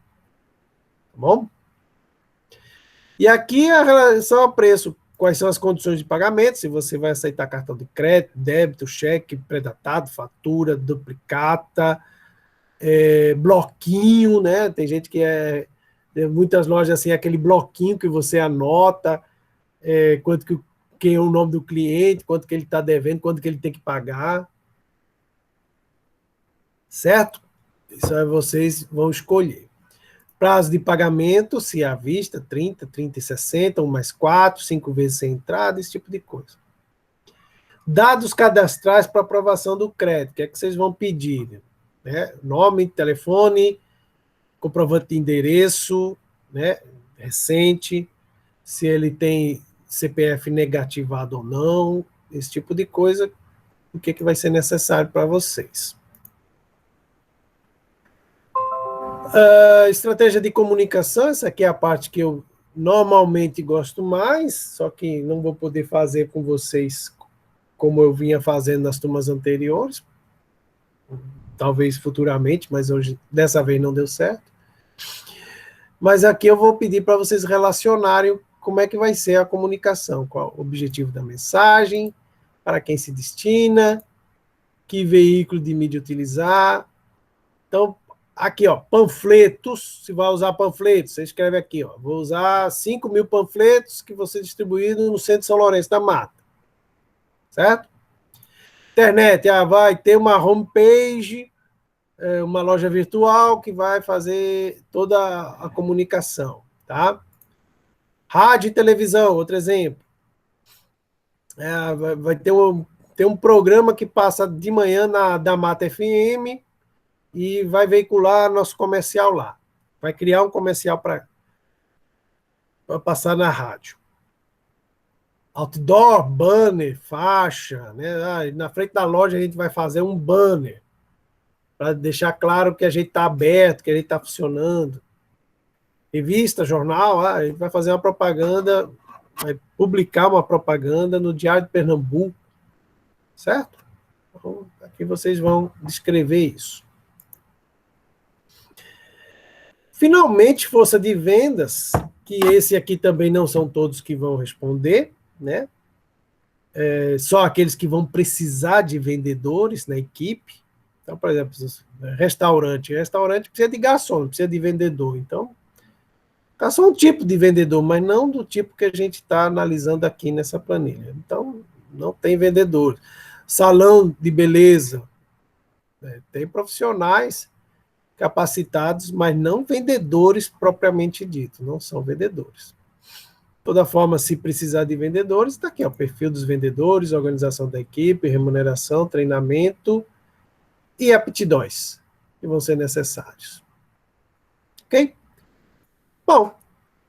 Tá bom? E aqui a relação a preço. Quais são as condições de pagamento? Se você vai aceitar cartão de crédito, débito, cheque, pré-datado, fatura, duplicata, bloquinho, né? Tem gente que muitas lojas assim, aquele bloquinho que você anota, quem é o nome do cliente, quanto que ele está devendo, quanto que ele tem que pagar. Certo? Isso aí vocês vão escolher. Prazo de pagamento, se à vista, 30, 30 e 60, 1 mais 4, 5 vezes sem entrada, esse tipo de coisa. Dados cadastrais para aprovação do crédito. O que é que vocês vão pedir? Né? Nome, telefone, comprovante de endereço, né? Recente, se ele tem CPF negativado ou não, esse tipo de coisa, o que vai ser necessário para vocês. Estratégia de comunicação, essa aqui é a parte que eu normalmente gosto mais, só que não vou poder fazer com vocês como eu vinha fazendo nas turmas anteriores, talvez futuramente, mas hoje, dessa vez não deu certo. Mas aqui eu vou pedir para vocês relacionarem como é que vai ser a comunicação, qual o objetivo da mensagem, para quem se destina, que veículo de mídia utilizar. Então, aqui, ó, panfletos, se vai usar panfletos, você escreve aqui, ó, vou usar 5.000 panfletos que vão ser distribuídos no centro de São Lourenço da Mata. Certo? Internet, vai ter uma homepage, uma loja virtual que vai fazer toda a comunicação, tá? Rádio e televisão, outro exemplo. Vai ter um programa que passa de manhã da Mata FM e vai veicular nosso comercial lá. Vai criar um comercial para passar na rádio. Outdoor, banner, faixa, né? Na frente da loja a gente vai fazer um banner para deixar claro que a gente está aberto, que a gente está funcionando. Revista, jornal, a gente vai fazer uma propaganda, vai publicar uma propaganda no Diário de Pernambuco, certo? Então, aqui vocês vão descrever isso. Finalmente, força de vendas, que esse aqui também não são todos que vão responder, né? Só aqueles que vão precisar de vendedores na equipe. Então, por exemplo, restaurante precisa de garçom, não precisa de vendedor. Então, garçom é um tipo de vendedor, mas não do tipo que a gente está analisando aqui nessa planilha. Então, não tem vendedor. Salão de beleza, tem profissionais capacitados, mas não vendedores propriamente dito, não são vendedores. De toda forma, se precisar de vendedores, está aqui, ó, perfil dos vendedores, organização da equipe, remuneração, treinamento e aptidões que vão ser necessários. Ok? Bom,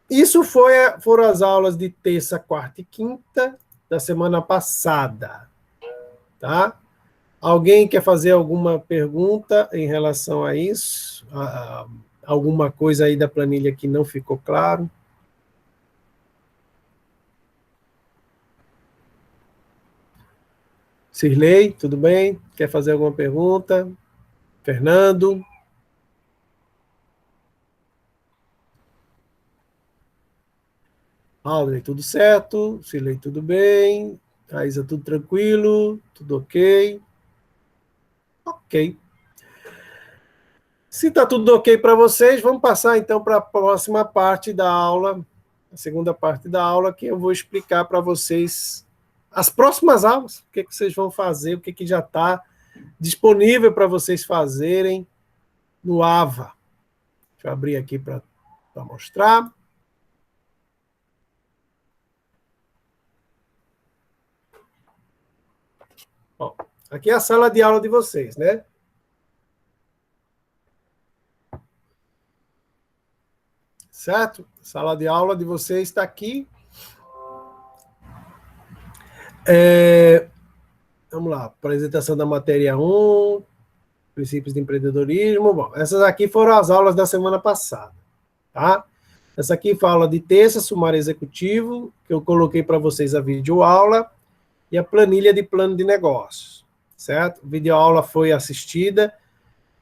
isso foram as aulas de terça, quarta e quinta da semana passada, tá? Alguém quer fazer alguma pergunta em relação a isso? alguma coisa aí da planilha que não ficou claro? Cirlei, tudo bem? Quer fazer alguma pergunta? Fernando? Audrey, tudo certo? Cirlei, tudo bem? Raíza, tudo tranquilo? Tudo ok? Ok. Se está tudo ok para vocês, vamos passar então para a próxima parte da aula, a segunda parte da aula, que eu vou explicar para vocês as próximas aulas, o que vocês vão fazer, o que já está disponível para vocês fazerem no AVA. Deixa eu abrir aqui para mostrar. Bom, aqui é a sala de aula de vocês, né? Certo? A sala de aula de vocês está aqui. Vamos lá, apresentação da matéria 1, princípios de empreendedorismo. Bom, essas aqui foram as aulas da semana passada, tá? Essa aqui fala de terça, sumário executivo, que eu coloquei para vocês a videoaula, e a planilha de plano de negócios, certo? A videoaula foi assistida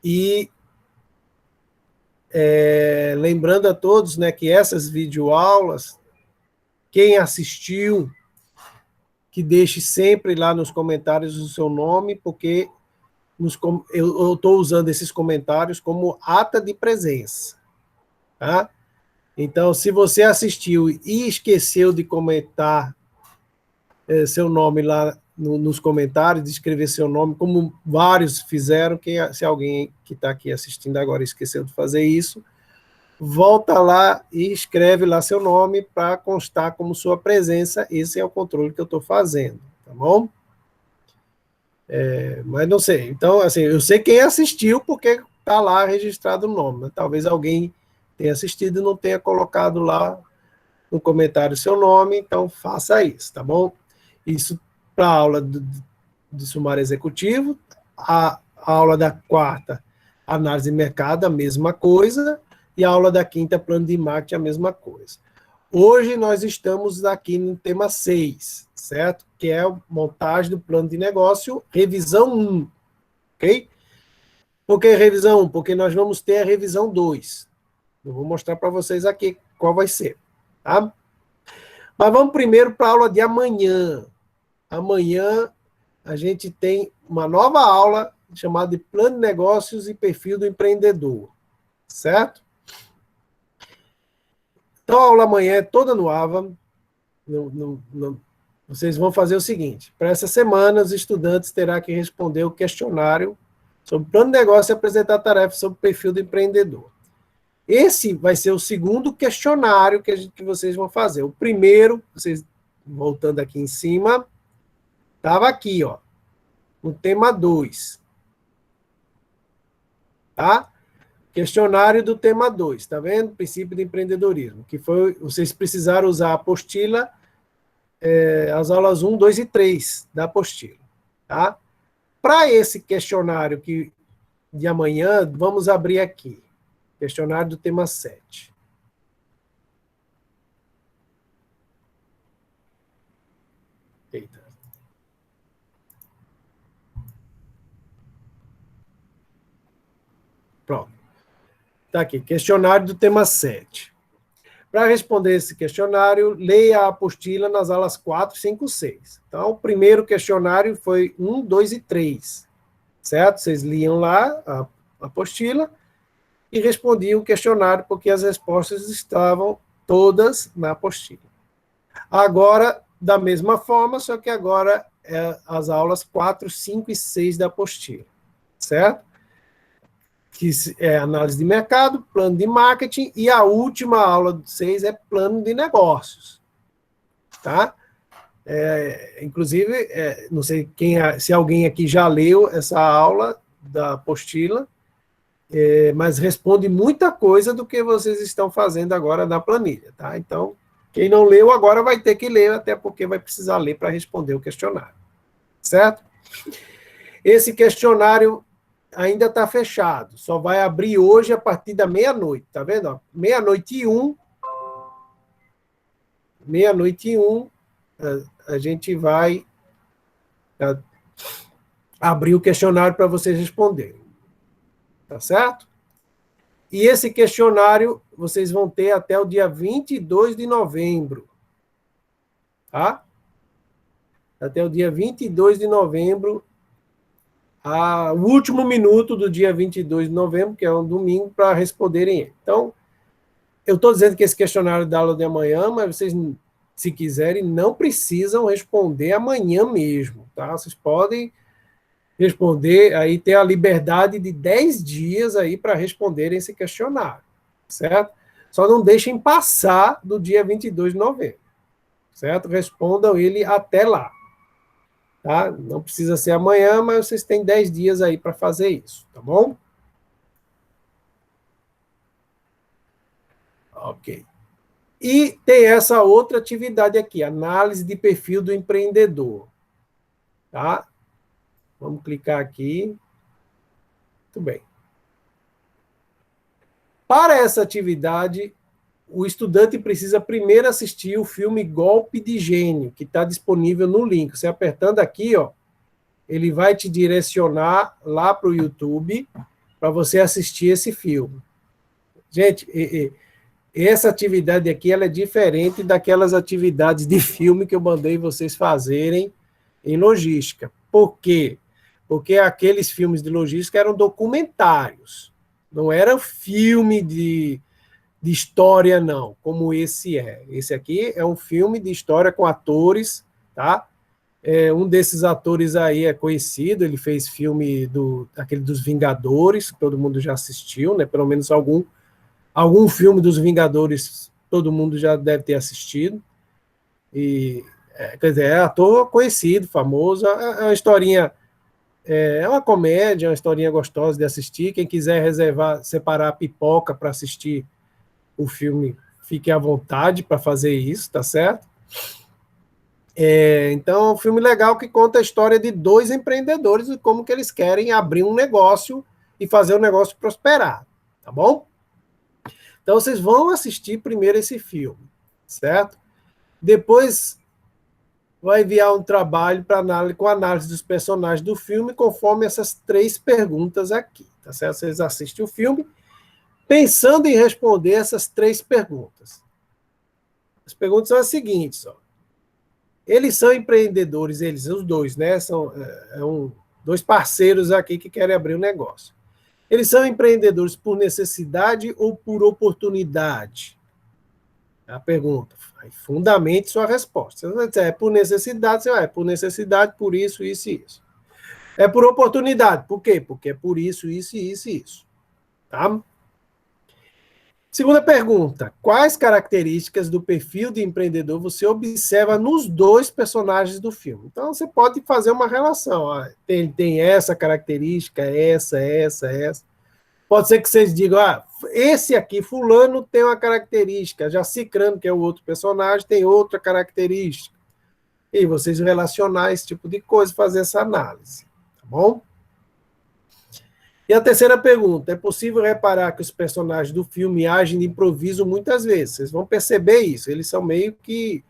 e lembrando a todos, né, que essas videoaulas, quem assistiu, que deixe sempre lá nos comentários o seu nome, porque eu estou usando esses comentários como ata de presença, tá? Então, se você assistiu e esqueceu de comentar seu nome lá nos comentários, de escrever seu nome, como vários fizeram, se alguém que está aqui assistindo agora esqueceu de fazer isso, volta lá e escreve lá seu nome para constar como sua presença. Esse é o controle que eu estou fazendo, tá bom? Mas não sei. Então, assim, eu sei quem assistiu porque está lá registrado o nome. Mas talvez alguém tenha assistido e não tenha colocado lá no comentário seu nome, então faça isso, tá bom? Isso para a aula do sumário executivo. A aula da quarta, análise de mercado, a mesma coisa. E a aula da quinta, plano de marketing, a mesma coisa. Hoje nós estamos aqui no tema 6, certo? Que é a montagem do plano de negócio, revisão 1, ok? Por que revisão 1? Porque nós vamos ter a revisão 2. Eu vou mostrar para vocês aqui qual vai ser, tá? Mas vamos primeiro para a aula de amanhã. Amanhã a gente tem uma nova aula chamada de plano de negócios e perfil do empreendedor, certo? Então, a aula amanhã é toda no AVA. Vocês vão fazer o seguinte: para essa semana, os estudantes terão que responder o questionário sobre plano de negócio e apresentar tarefas sobre o perfil do empreendedor. Esse vai ser o segundo questionário que vocês vão fazer. O primeiro, vocês voltando aqui em cima, estava aqui, ó, no tema 2. Tá? Questionário do tema 2, tá vendo? Princípio de empreendedorismo, que foi, vocês precisaram usar a apostila, as aulas 1, 2 e 3 da apostila, tá? Para esse questionário de amanhã, vamos abrir aqui, questionário do tema 7. Eita. Pronto. Está aqui, questionário do tema 7. Para responder esse questionário, leia a apostila nas aulas 4, 5, 6. Então, o primeiro questionário foi 1, 2 e 3, certo? Vocês liam lá a apostila e respondiam o questionário, porque as respostas estavam todas na apostila. Agora, da mesma forma, só que agora as aulas 4, 5 e 6 da apostila, certo? Que é análise de mercado, plano de marketing, e a última aula de 6 é plano de negócios, tá? Inclusive, não sei se alguém aqui já leu essa aula da apostila, mas responde muita coisa do que vocês estão fazendo agora na planilha, tá? Então, quem não leu agora vai ter que ler, até porque vai precisar ler para responder o questionário, certo? Esse questionário ainda está fechado. Só vai abrir hoje a partir da meia-noite, tá vendo? Meia-noite e um, a gente vai abrir o questionário para vocês responderem. Tá certo? E esse questionário vocês vão ter até o dia 22 de novembro. Tá? Até o dia 22 de novembro, o último minuto do dia 22 de novembro, que é um domingo, para responderem ele. Então, eu estou dizendo que esse questionário da aula de amanhã, mas vocês, se quiserem, não precisam responder amanhã mesmo. Tá? Vocês podem responder, aí ter a liberdade de 10 dias aí para responderem esse questionário, certo? Só não deixem passar do dia 22 de novembro, certo? Respondam ele até lá, tá? Não precisa ser amanhã, mas vocês têm 10 dias aí para fazer isso, tá bom? Ok. E tem essa outra atividade aqui, análise de perfil do empreendedor, tá? Vamos clicar aqui. Muito bem. Para essa atividade, o estudante precisa primeiro assistir o filme Golpe de Gênio, que está disponível no link. Você apertando aqui, ó, ele vai te direcionar lá para o YouTube para você assistir esse filme. Gente, essa atividade aqui ela é diferente daquelas atividades de filme que eu mandei vocês fazerem em logística. Por quê? Porque aqueles filmes de logística eram documentários, não era filme de história, não, como esse é. Esse aqui é um filme de história com atores, tá? Um desses atores aí é conhecido, ele fez filme aquele dos Vingadores, que todo mundo já assistiu, né? Pelo menos algum filme dos Vingadores todo mundo já deve ter assistido. E, quer dizer, é ator conhecido, famoso, é uma historinha... É uma comédia, uma historinha gostosa de assistir. Quem quiser separar a pipoca para assistir o filme, fique à vontade para fazer isso, tá certo? Então, é um filme legal que conta a história de dois empreendedores e como que eles querem abrir um negócio e fazer o negócio prosperar, tá bom? Então, vocês vão assistir primeiro esse filme, certo? Depois... vai enviar um trabalho com análise dos personagens do filme, conforme essas 3 perguntas aqui, tá certo? Vocês assistem o filme pensando em responder essas 3 perguntas. As perguntas são as seguintes, ó. Eles são empreendedores, eles, os dois, né? São 2 parceiros aqui que querem abrir um negócio. Eles são empreendedores por necessidade ou por oportunidade? A pergunta. Fundamente sua resposta. Se você disser por necessidade, você vai, por necessidade, por isso, isso e isso. É por oportunidade. Por quê? Porque é por isso, isso e isso e isso. Tá? Segunda pergunta. Quais características do perfil de empreendedor você observa nos 2 personagens do filme? Então, você pode fazer uma relação. Ó, tem essa característica, essa. Pode ser que vocês digam, esse aqui, fulano, tem uma característica, já Cicrano, que é o outro personagem, tem outra característica. E vocês relacionar esse tipo de coisa, fazer essa análise, tá bom? E a terceira pergunta, é possível reparar que os personagens do filme agem de improviso muitas vezes? Vocês vão perceber isso, eles são meio que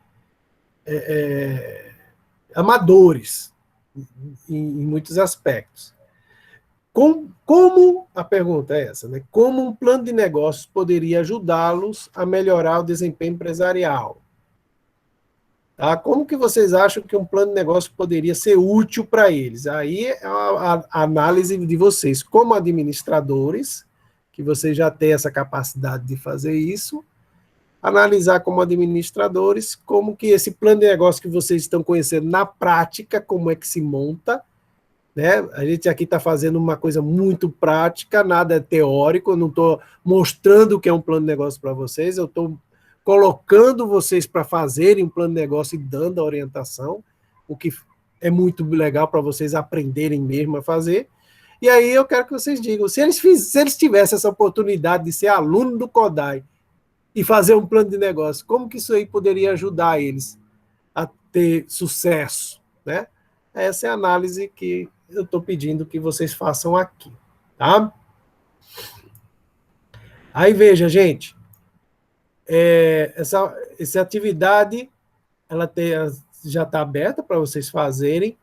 amadores, em muitos aspectos. Como a pergunta é essa, né? Como um plano de negócios poderia ajudá-los a melhorar o desempenho empresarial? Tá? Como que vocês acham que um plano de negócio poderia ser útil para eles? Aí é a análise de vocês como administradores, que vocês já têm essa capacidade de fazer isso, analisar como administradores como que esse plano de negócio que vocês estão conhecendo na prática, como é que se monta, né? A gente aqui está fazendo uma coisa muito prática, nada é teórico, eu não estou mostrando o que é um plano de negócio para vocês, eu estou colocando vocês para fazerem um plano de negócio e dando a orientação, o que é muito legal para vocês aprenderem mesmo a fazer. E aí eu quero que vocês digam, se eles tivessem essa oportunidade de ser aluno do Kodai e fazer um plano de negócio, como que isso aí poderia ajudar eles a ter sucesso, né? Essa é a análise que eu estou pedindo que vocês façam aqui, tá? Aí, veja, gente, essa atividade já está aberta para vocês fazerem,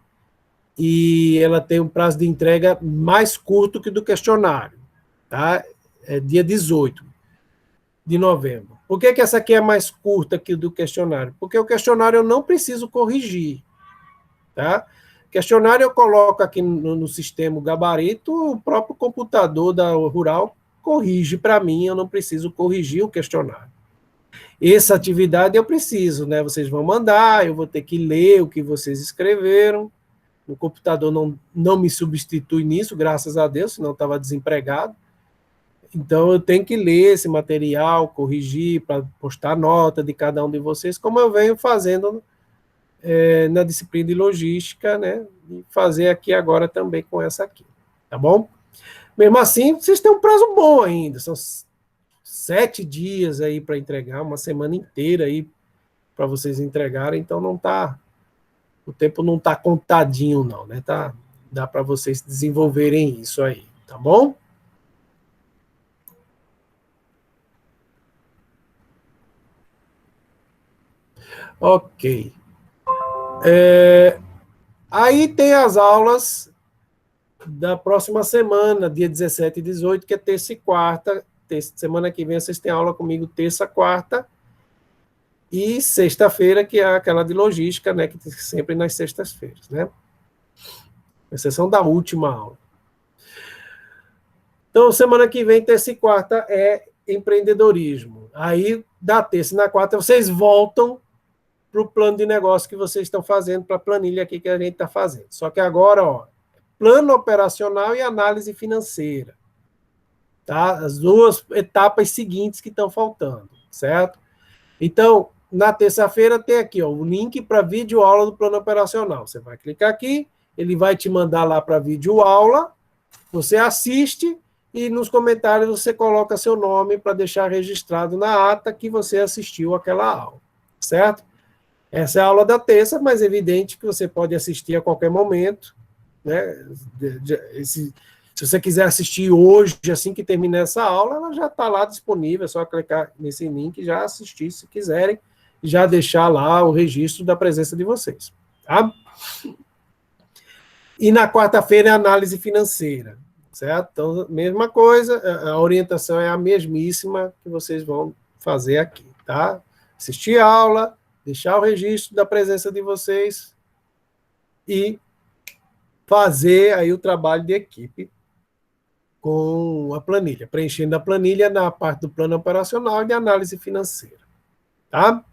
e ela tem um prazo de entrega mais curto que do questionário, tá? É dia 18 de novembro. Por que essa aqui é mais curta que do questionário? Porque o questionário eu não preciso corrigir, tá? Questionário eu coloco aqui no sistema o gabarito, o próprio computador da Rural corrige para mim, eu não preciso corrigir o questionário. Essa atividade eu preciso, né? Vocês vão mandar, eu vou ter que ler o que vocês escreveram. O computador não me substitui nisso, graças a Deus, senão eu estava desempregado. Então, eu tenho que ler esse material, corrigir, para postar nota de cada um de vocês, como eu venho fazendo na disciplina de logística, né? E fazer aqui agora também com essa aqui, tá bom? Mesmo assim, vocês têm um prazo bom ainda, são 7 dias aí para entregar, uma semana inteira aí para vocês entregarem, então o tempo não está contadinho não, né? Dá para vocês desenvolverem isso aí, tá bom? Ok. Aí tem as aulas da próxima semana, dia 17 e 18, que é terça e quarta. Semana que vem vocês têm aula comigo terça, quarta e sexta-feira, que é aquela de logística, né, que tem sempre nas sextas-feiras, né? Exceção da última aula. Então, semana que vem, terça e quarta, é empreendedorismo. Aí, da terça e na quarta, vocês voltam para o plano de negócio que vocês estão fazendo, para a planilha aqui que a gente está fazendo. Só que agora, ó, plano operacional e análise financeira. Tá? As duas etapas seguintes que estão faltando, certo? Então, na terça-feira tem aqui, ó, o link para videoaula do plano operacional. Você vai clicar aqui, ele vai te mandar lá para a videoaula, você assiste e nos comentários você coloca seu nome para deixar registrado na ata que você assistiu aquela aula, certo? Essa é a aula da terça, mas é evidente que você pode assistir a qualquer momento, né? Se você quiser assistir hoje, assim que terminar essa aula, ela já está lá disponível, é só clicar nesse link e já assistir, se quiserem, e já deixar lá o registro da presença de vocês, tá? E na quarta-feira é análise financeira, certo? Então, mesma coisa, a orientação é a mesmíssima que vocês vão fazer aqui, tá? Assistir a aula, deixar o registro da presença de vocês e fazer aí o trabalho de equipe com a planilha, preenchendo a planilha na parte do plano operacional e de análise financeira, tá?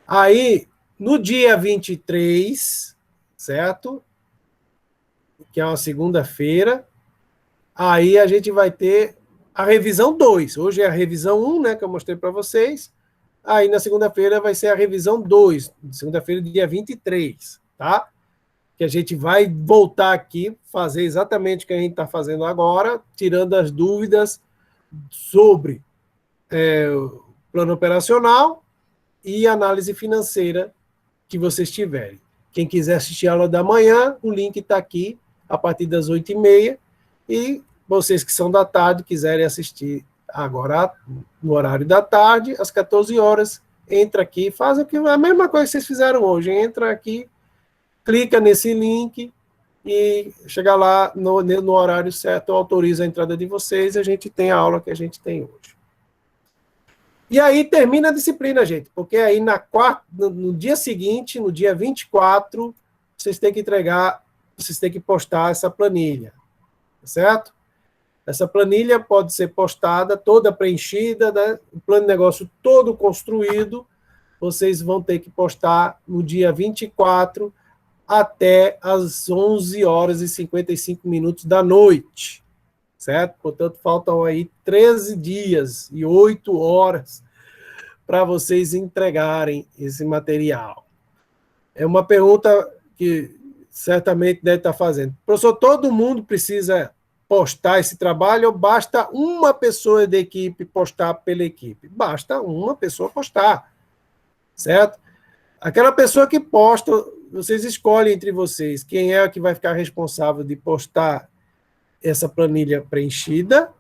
Aí, no dia 23, certo? Que é uma segunda-feira, aí a gente vai ter a revisão 2. Hoje é a revisão 1, né, que eu mostrei para vocês. Aí, na segunda-feira, vai ser a revisão 2, segunda-feira, dia 23, tá? Que a gente vai voltar aqui, fazer exatamente o que a gente está fazendo agora, tirando as dúvidas sobre o plano operacional e análise financeira que vocês tiverem. Quem quiser assistir a aula da manhã, o link está aqui, a partir das 8h30, e vocês que são da tarde, quiserem assistir agora no horário da tarde, às 14 horas, entra aqui, faz a mesma coisa que vocês fizeram hoje, entra aqui, clica nesse link e chega lá no horário certo, autoriza a entrada de vocês e a gente tem a aula que a gente tem hoje. E aí termina a disciplina, gente, porque aí no dia seguinte, no dia 24, vocês têm que entregar, vocês têm que postar essa planilha, certo? Essa planilha pode ser postada, toda preenchida, né? O plano de negócio todo construído, vocês vão ter que postar no dia 24, até às 11h55 da noite, certo? Portanto, faltam aí 13 dias e 8 horas para vocês entregarem esse material. É uma pergunta que certamente deve estar fazendo. Professor, todo mundo precisa postar esse trabalho ou basta uma pessoa da equipe postar pela equipe? Basta uma pessoa postar, certo? Aquela pessoa que posta, vocês escolhem entre vocês quem é que vai ficar responsável de postar essa planilha preenchida,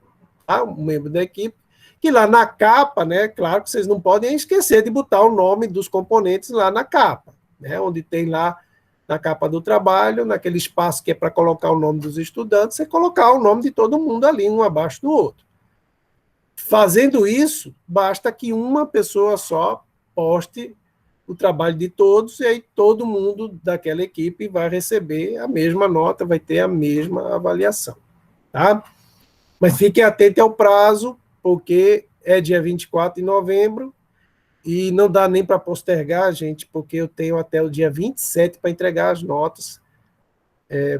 tá? Um membro da equipe, que lá na capa, né, claro que vocês não podem esquecer de botar o nome dos componentes lá na capa, né, onde tem lá na capa do trabalho, naquele espaço que é para colocar o nome dos estudantes, você colocar o nome de todo mundo ali, um abaixo do outro. Fazendo isso, basta que uma pessoa só poste o trabalho de todos, e aí todo mundo daquela equipe vai receber a mesma nota, vai ter a mesma avaliação, tá? Mas fiquem atentos ao prazo, porque é dia 24 de novembro, e não dá nem para postergar, gente, porque eu tenho até o dia 27 para entregar as notas,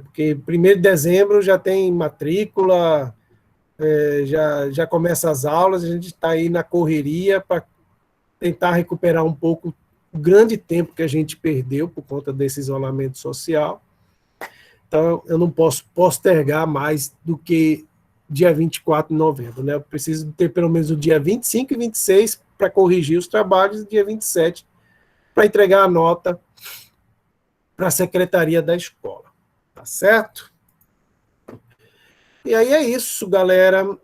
porque 1º de dezembro já tem matrícula, já começa as aulas, a gente está aí na correria para tentar recuperar um pouco o grande tempo que a gente perdeu por conta desse isolamento social. Então, eu não posso postergar mais do que dia 24 de novembro, né? Eu preciso ter pelo menos o dia 25 e 26 para corrigir os trabalhos, e dia 27 para entregar a nota para a secretaria da escola. Tá certo? E aí é isso, galera.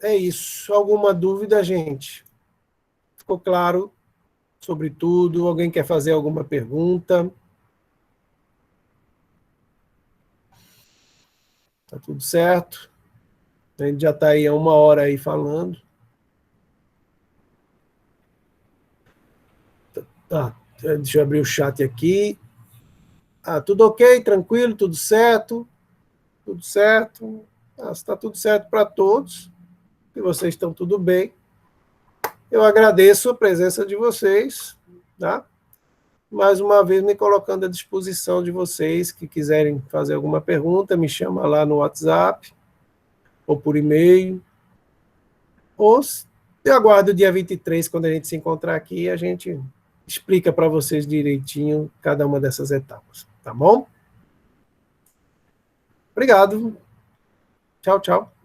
É isso. Alguma dúvida, gente? Ficou claro sobre tudo? Alguém quer fazer alguma pergunta? Tá tudo certo? A gente já está aí há 1 hora aí falando. Deixa eu abrir o chat aqui. Tudo ok, tranquilo, tudo certo? Tudo certo? Está tudo certo para todos. E vocês estão tudo bem. Eu agradeço a presença de vocês, tá? Mais uma vez me colocando à disposição de vocês que quiserem fazer alguma pergunta, me chama lá no WhatsApp, ou por e-mail, ou eu aguardo o dia 23, quando a gente se encontrar aqui, a gente explica para vocês direitinho cada uma dessas etapas, tá bom? Obrigado. Tchau, tchau.